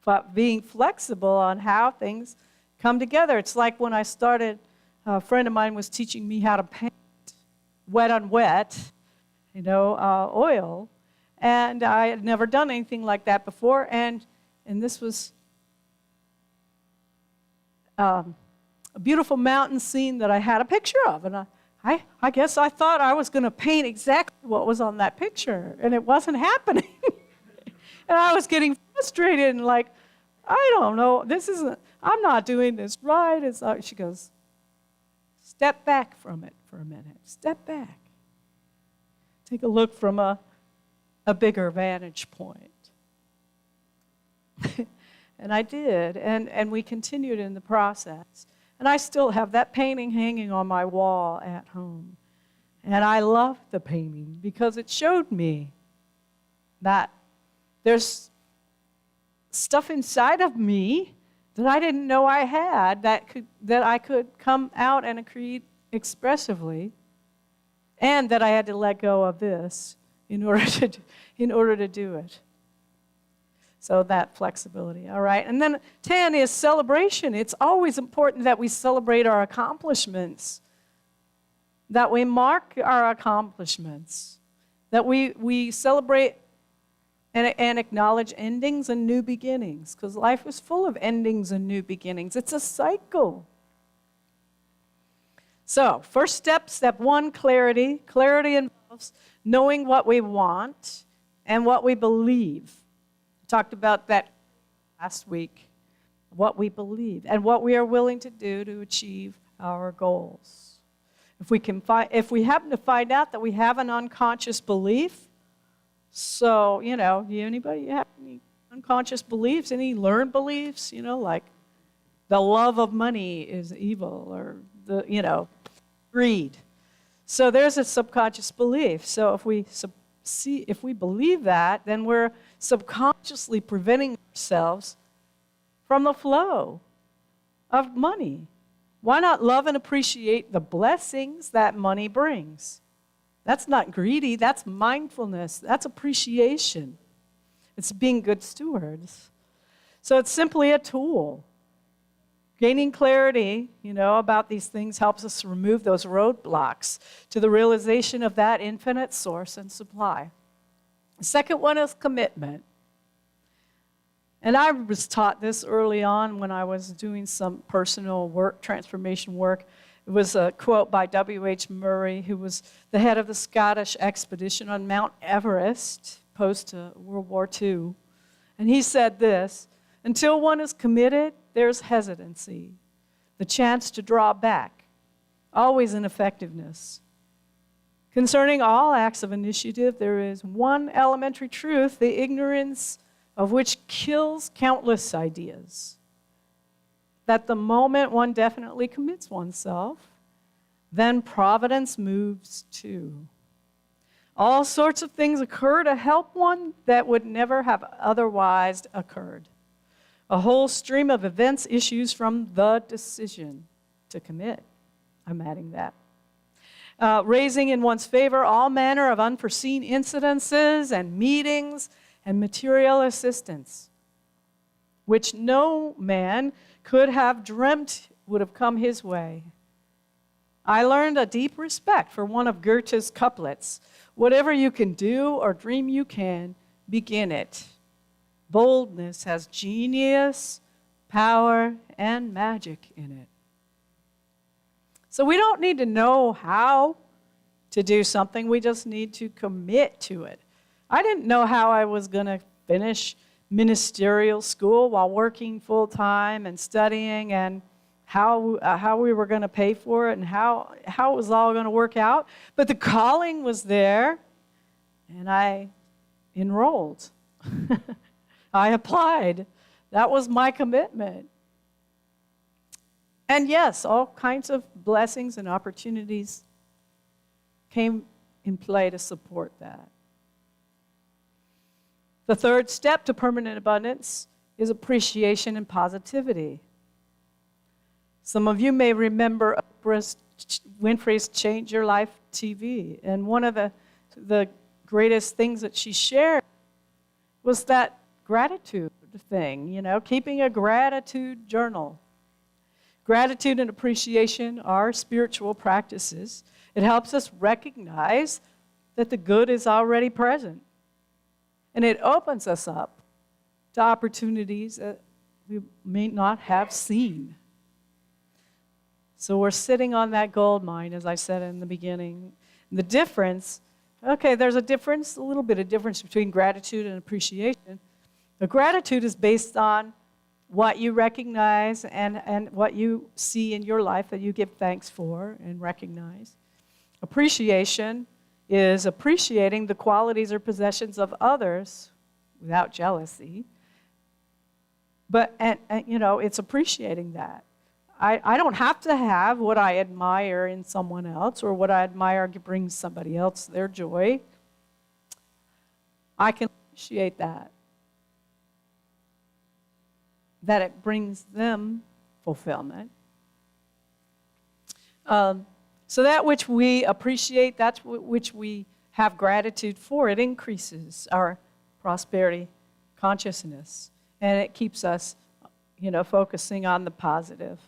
But being flexible on how things come together. It's like when I started, a friend of mine was teaching me how to paint wet on wet, oil. And I had never done anything like that before. And this was a beautiful mountain scene that I had a picture of. And I guess I thought I was going to paint exactly what was on that picture. And it wasn't happening. And I was getting frustrated and like, I don't know, I'm not doing this right. She goes, step back from it for a minute. Step back. Take a look from a bigger vantage point. And I did, and we continued in the process. And I still have that painting hanging on my wall at home. And I love the painting because it showed me that there's stuff inside of me that I didn't know I had that I could come out and create expressively, and that I had to let go of this in order to do it. So that flexibility, all right? And then 10 is celebration. It's always important that we celebrate our accomplishments, that we mark our accomplishments, that we celebrate and acknowledge endings and new beginnings, because life is full of endings and new beginnings. It's a cycle. So, first step 1, clarity. Clarity involves knowing what we want and what we believe. We talked about that last week, what we believe and what we are willing to do to achieve our goals. If we happen to find out that we have an unconscious belief, so, anybody have any unconscious beliefs, any learned beliefs, like the love of money is evil or greed. So there's a subconscious belief. So if we believe that, then we're subconsciously preventing ourselves from the flow of money. Why not love and appreciate the blessings that money brings? That's not greedy, that's mindfulness, that's appreciation. It's being good stewards. So it's simply a tool. Gaining clarity, about these things helps us remove those roadblocks to the realization of that infinite source and supply. The second one is commitment. And I was taught this early on when I was doing some personal work, transformation work. It was a quote by W.H. Murray, who was the head of the Scottish expedition on Mount Everest post-World War II. And he said this, until one is committed, there's hesitancy, the chance to draw back, always ineffectiveness. Concerning all acts of initiative, there is one elementary truth, the ignorance of which kills countless ideas. That the moment one definitely commits oneself, then providence moves too. All sorts of things occur to help one that would never have otherwise occurred. A whole stream of events issues from the decision to commit. I'm adding that. Raising in one's favor all manner of unforeseen incidences and meetings and material assistance, which no man could have dreamt would have come his way. I learned a deep respect for one of Goethe's couplets. Whatever you can do or dream you can, begin it. Boldness has genius, power, and magic in it. So we don't need to know how to do something. We just need to commit to it. I didn't know how I was going to finish ministerial school while working full-time and studying and how we were going to pay for it and how it was all going to work out. But the calling was there, and I enrolled. I applied. That was my commitment. And yes, all kinds of blessings and opportunities came in play to support that. The third step to permanent abundance is appreciation and positivity. Some of you may remember Oprah Winfrey's Change Your Life TV, and one of the greatest things that she shared was that gratitude thing, keeping a gratitude journal. Gratitude and appreciation are spiritual practices. It helps us recognize that the good is already present. And it opens us up to opportunities that we may not have seen. So we're sitting on that gold mine, as I said in the beginning. And the difference, there's a little bit of difference between gratitude and appreciation. The gratitude is based on what you recognize and what you see in your life that you give thanks for and recognize. Appreciation is appreciating the qualities or possessions of others without jealousy. But, it's appreciating that. I don't have to have what I admire in someone else or what I admire brings somebody else their joy. I can appreciate that it brings them fulfillment. So that which we appreciate, that's which we have gratitude for, it increases our prosperity consciousness, and it keeps us, focusing on the positive.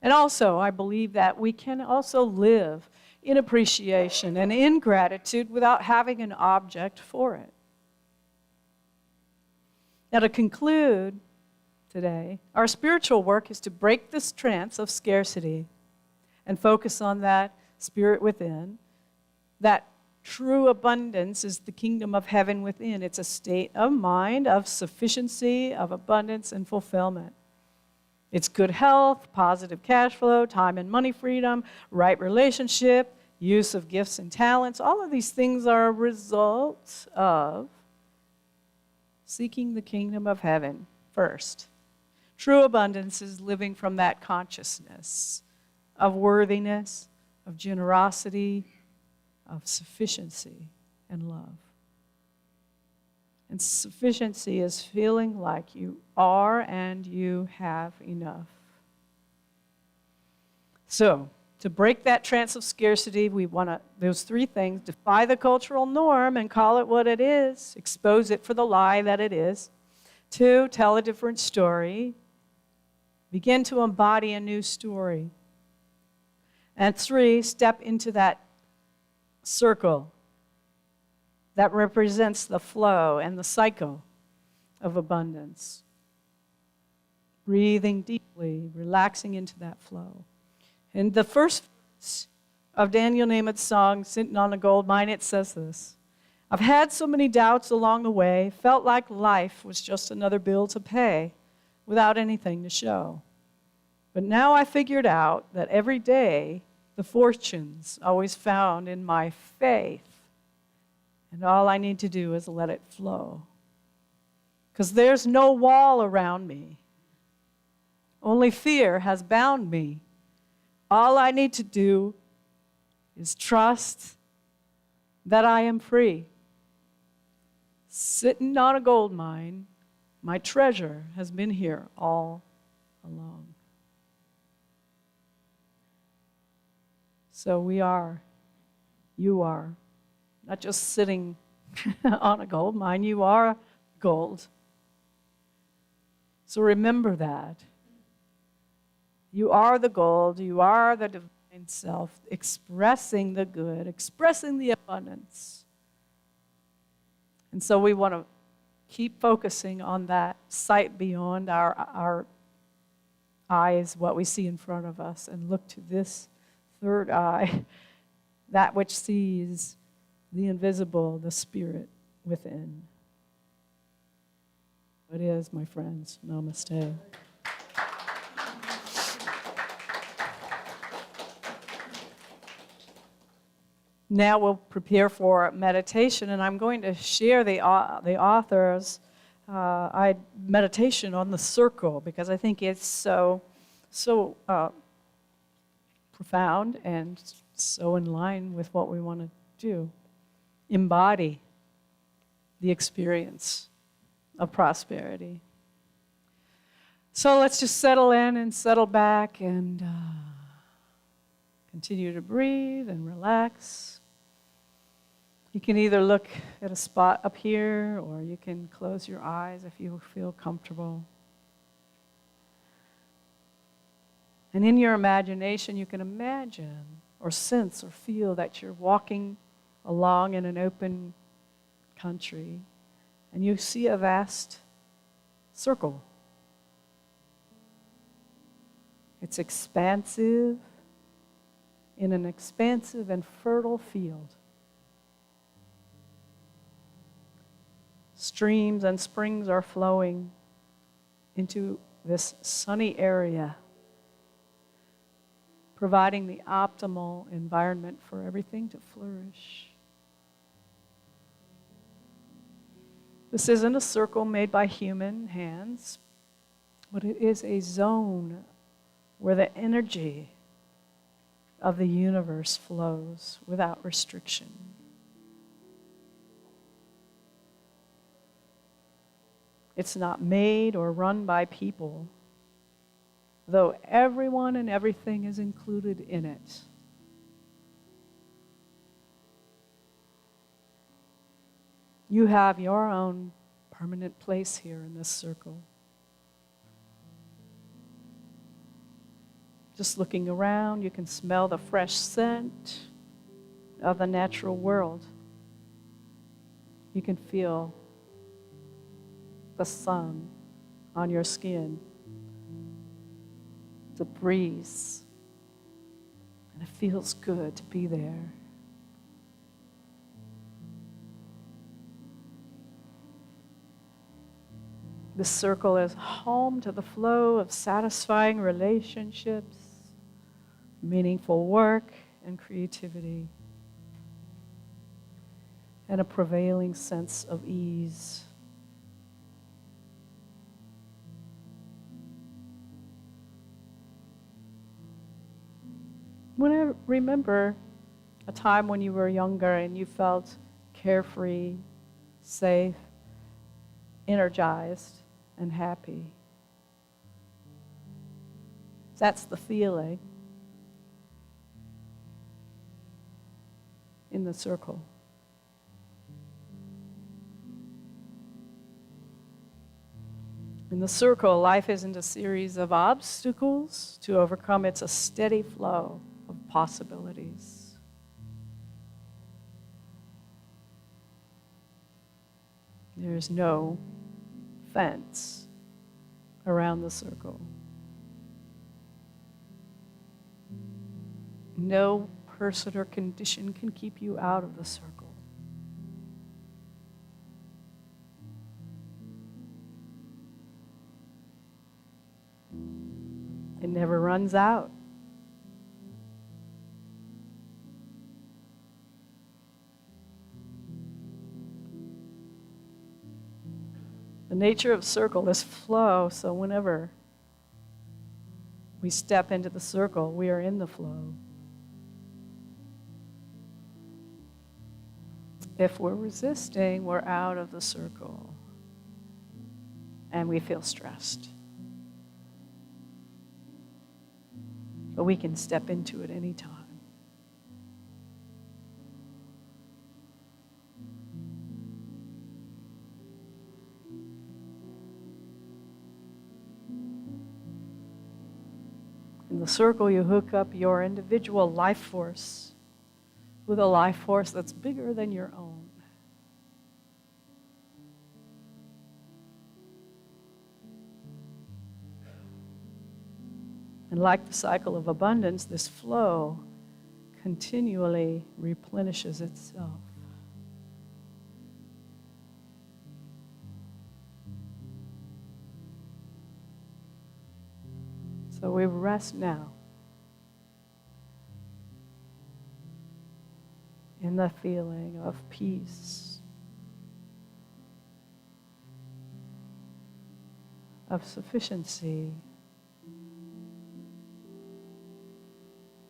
And also, I believe that we can also live in appreciation and in gratitude without having an object for it. Now, to conclude today, our spiritual work is to break this trance of scarcity and focus on that spirit within. That true abundance is the kingdom of heaven within. It's a state of mind, of sufficiency, of abundance and fulfillment. It's good health, positive cash flow, time and money freedom, right relationship, use of gifts and talents. All of these things are a result of seeking the kingdom of heaven first. True abundance is living from that consciousness of worthiness, of generosity, of sufficiency and love. And sufficiency is feeling like you are and you have enough. So, to break that trance of scarcity, we want those three things: defy the cultural norm and call it what it is, expose it for the lie that it is. 2, tell a different story. Begin to embody a new story. And 3, step into that circle that represents the flow and the cycle of abundance. Breathing deeply, relaxing into that flow. In the first verse of Daniel Namath's song, Sitting on a Gold Mine, it says this: I've had so many doubts along the way, felt like life was just another bill to pay without anything to show. But now I figured out that every day the fortune's always found in my faith. And all I need to do is let it flow. Because there's no wall around me. Only fear has bound me. All I need to do is trust that I am free. Sitting on a gold mine, my treasure has been here all along. So you are not just sitting on a gold mine, you are gold. So remember that. You are the gold, you are the divine self, expressing the good, expressing the abundance. And so we want to keep focusing on that sight beyond our eyes, what we see in front of us, and look to this third eye, that which sees the invisible, the spirit within. It is, my friends. Namaste. Now we'll prepare for meditation, and I'm going to share the author's meditation on the circle, because I think it's so profound and so in line with what we want to do. Embody the experience of prosperity. So let's just settle in and settle back and continue to breathe and relax. You can either look at a spot up here, or you can close your eyes if you feel comfortable. And in your imagination, you can imagine or sense or feel that you're walking along in an open country, and you see a vast circle. It's expansive, in an expansive and fertile field. Streams and springs are flowing into this sunny area, providing the optimal environment for everything to flourish. This isn't a circle made by human hands, but it is a zone where the energy of the universe flows without restriction. It's not made or run by people, though everyone and everything is included in it. You have your own permanent place here in this circle. Just looking around, you can smell the fresh scent of the natural world. You can feel the sun on your skin, the breeze, and it feels good to be there. This circle is home to the flow of satisfying relationships, meaningful work, and creativity, and a prevailing sense of ease. Remember a time when you were younger and you felt carefree, safe, energized, and happy. That's the feeling in the circle. In the circle, life isn't a series of obstacles to overcome. It's a steady flow of possibilities. There's no fence around the circle. No person or condition can keep you out of the circle. It never runs out. The nature of circle is flow, so whenever we step into the circle, we are in the flow. If we're resisting, we're out of the circle, and we feel stressed. But we can step into it anytime. In the circle, you hook up your individual life force with a life force that's bigger than your own. And like the cycle of abundance, this flow continually replenishes itself. So we rest now in the feeling of peace, of sufficiency,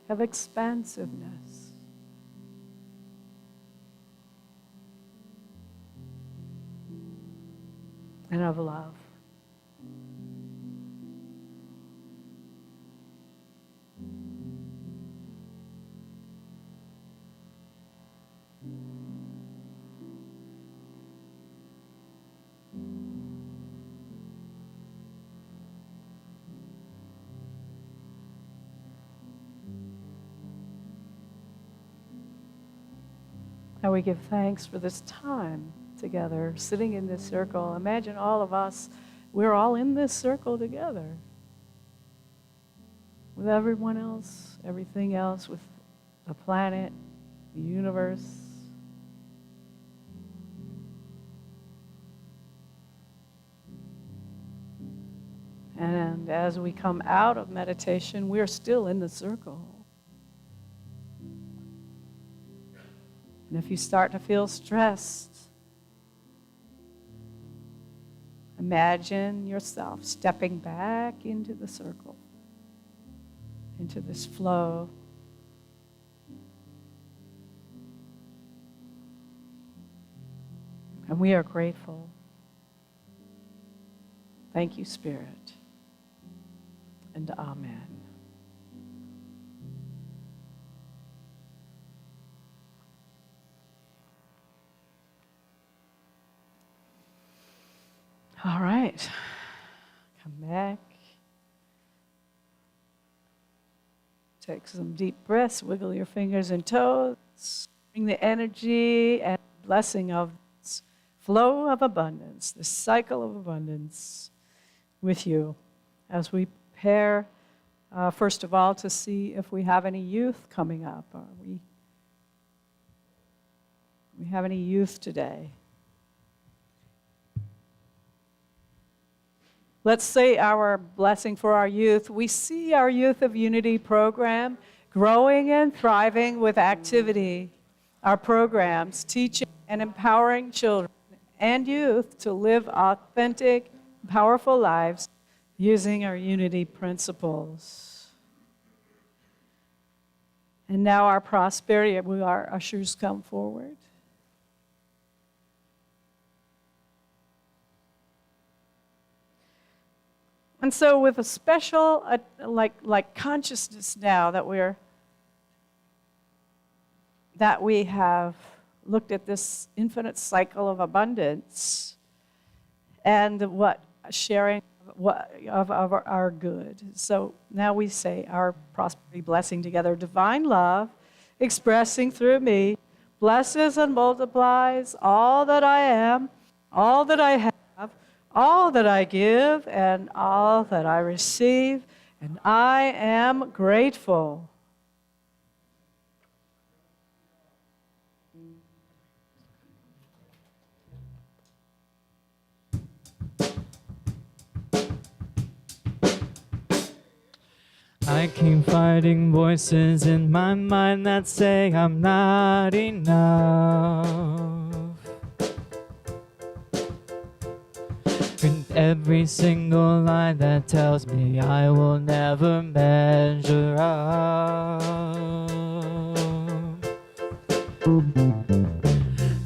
of expansiveness. And of love. And we give thanks for this time together, sitting in this circle. Imagine all of us, we're all in this circle together. With everyone else, everything else, with the planet, the universe. And as we come out of meditation, we're still in the circle. And if you start to feel stressed, imagine yourself stepping back into the circle, into this flow. And we are grateful. Thank you, Spirit. And amen. All right, come back. Take some deep breaths, wiggle your fingers and toes. Bring the energy and blessing of this flow of abundance, this cycle of abundance with you as we prepare, first of all, to see if we have any youth coming up. We have any youth today? Let's say our blessing for our youth. We see our Youth of Unity program growing and thriving with activity. Our programs teaching and empowering children and youth to live authentic, powerful lives using our unity principles. And now our prosperity, will our ushers come forward? And so with a special, like consciousness now that we have looked at this infinite cycle of abundance and sharing of our good. So now we say our prosperity blessing together. Divine love expressing through me blesses and multiplies all that I am, all that I have, all that I give, and all that I receive, and I am grateful. I keep fighting voices in my mind that say I'm not enough. And every single line that tells me I will never measure up.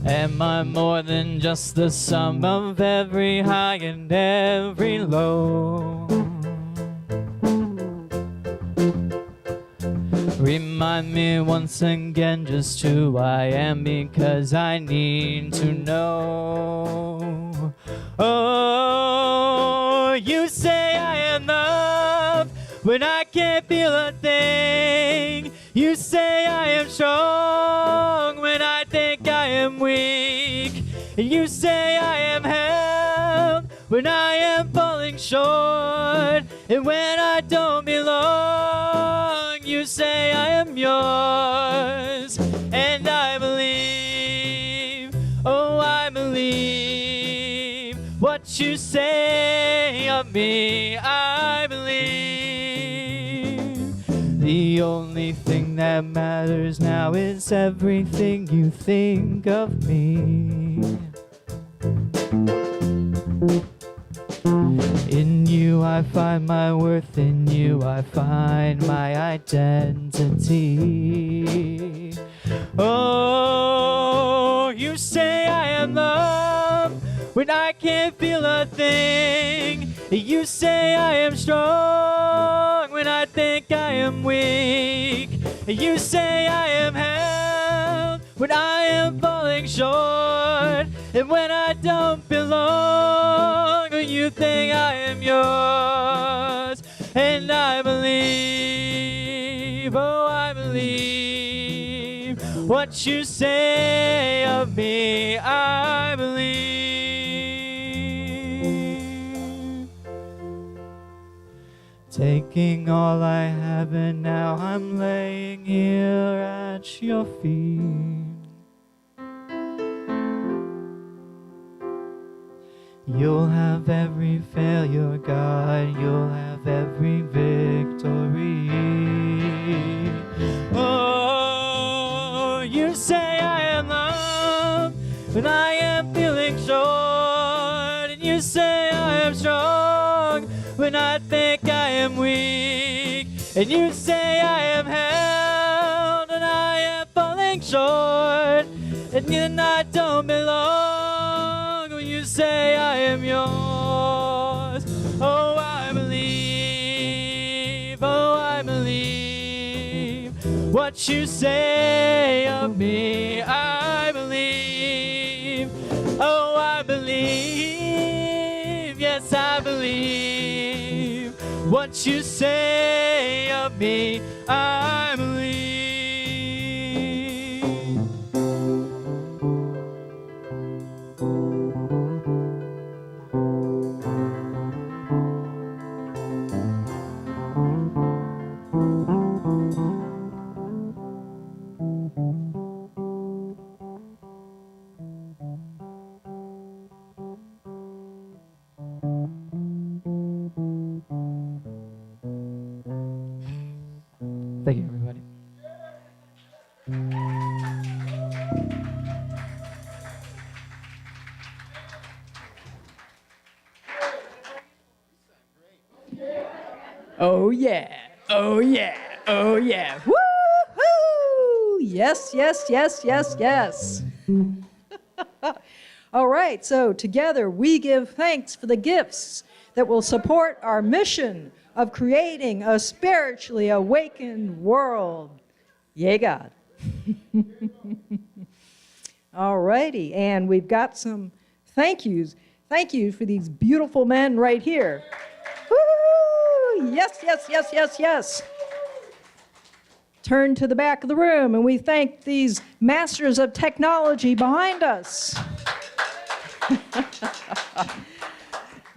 Am I more than just the sum of every high and every low? Remind me once again just who I am, because I need to know. Oh, you say I am loved when I can't feel a thing. You say I am strong when I think I am weak. And you say I am held when I am falling short. And when I don't belong, you say I am yours. And I believe, oh I believe what you say of me. I believe the only thing that matters now is everything you think of me. In you I find my worth, in you I find my identity. Oh, you say I am loved when I can't feel a thing. You say I am strong when I think I am weak. You say I am held when I am falling short. And when I don't belong, you think I am yours. And I believe, oh I believe what you say of me, I believe. Taking all I have and now I'm laying here at your feet. You'll have every failure, God, you'll have every victory. Oh, you say I am loved when I am feeling short. And you say I am strong when I think I am weak. And you say I am held and I am falling short. And then I don't belong when you say I am yours. Oh, I believe, what you say of me, I believe. Oh, I believe, yes, I believe. What you say of me, I believe. Thank you, everybody. Oh yeah, oh yeah, oh yeah. Woo-hoo! Yes, yes, yes, yes, yes. All right, so together we give thanks for the gifts that will support our mission of creating a spiritually awakened world. Yay, God. All righty, and we've got some thank yous. Thank you for these beautiful men right here. Woo! Yes, yes, yes, yes, yes. Turn to the back of the room, and we thank these masters of technology behind us.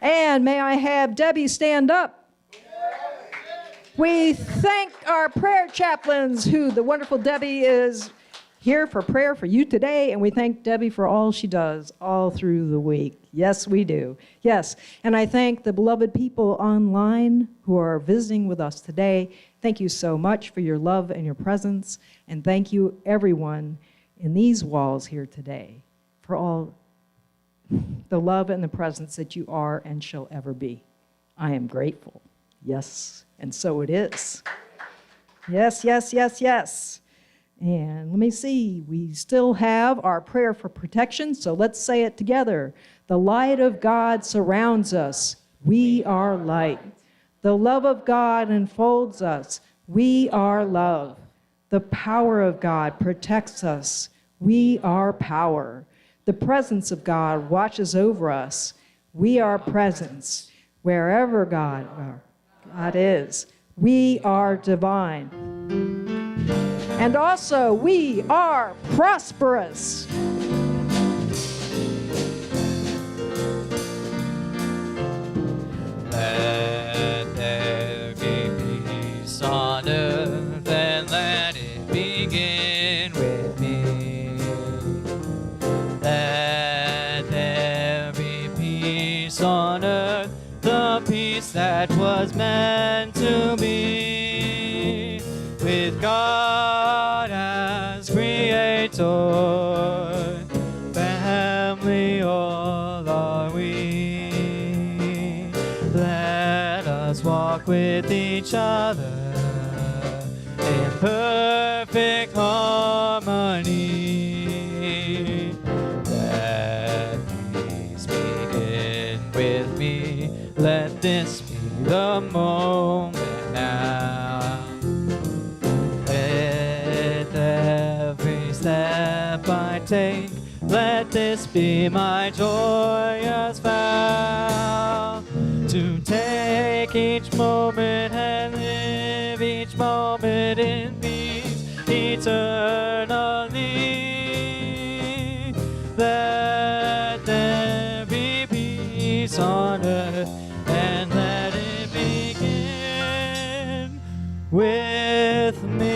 And may I have Debbie stand up? We thank our prayer chaplains, who the wonderful Debbie is here for prayer for you today, and we thank Debbie for all she does all through the week. Yes, we do. Yes, and I thank the beloved people online who are visiting with us today. Thank you so much for your love and your presence, and thank you everyone in these walls here today for all the love and the presence that you are and shall ever be. I am grateful. Yes, and so it is. Yes, yes, yes, yes. And let me see, we still have our prayer for protection, so let's say it together. The light of God surrounds us. We are light. The love of God enfolds us. We are love. The power of God protects us. We are power. The presence of God watches over us. We are presence. Wherever God is, we are divine. And also, we are prosperous. Let there be peace on earth, and let it begin with me. Let there be peace on earth, the peace that was meant to be. With other in perfect harmony. Let peace begin with me. Let this be the moment now. With every step I take, let this be my joyous vow. To take each moment and live each moment in peace eternally. Let there be peace on earth, and let it begin with me.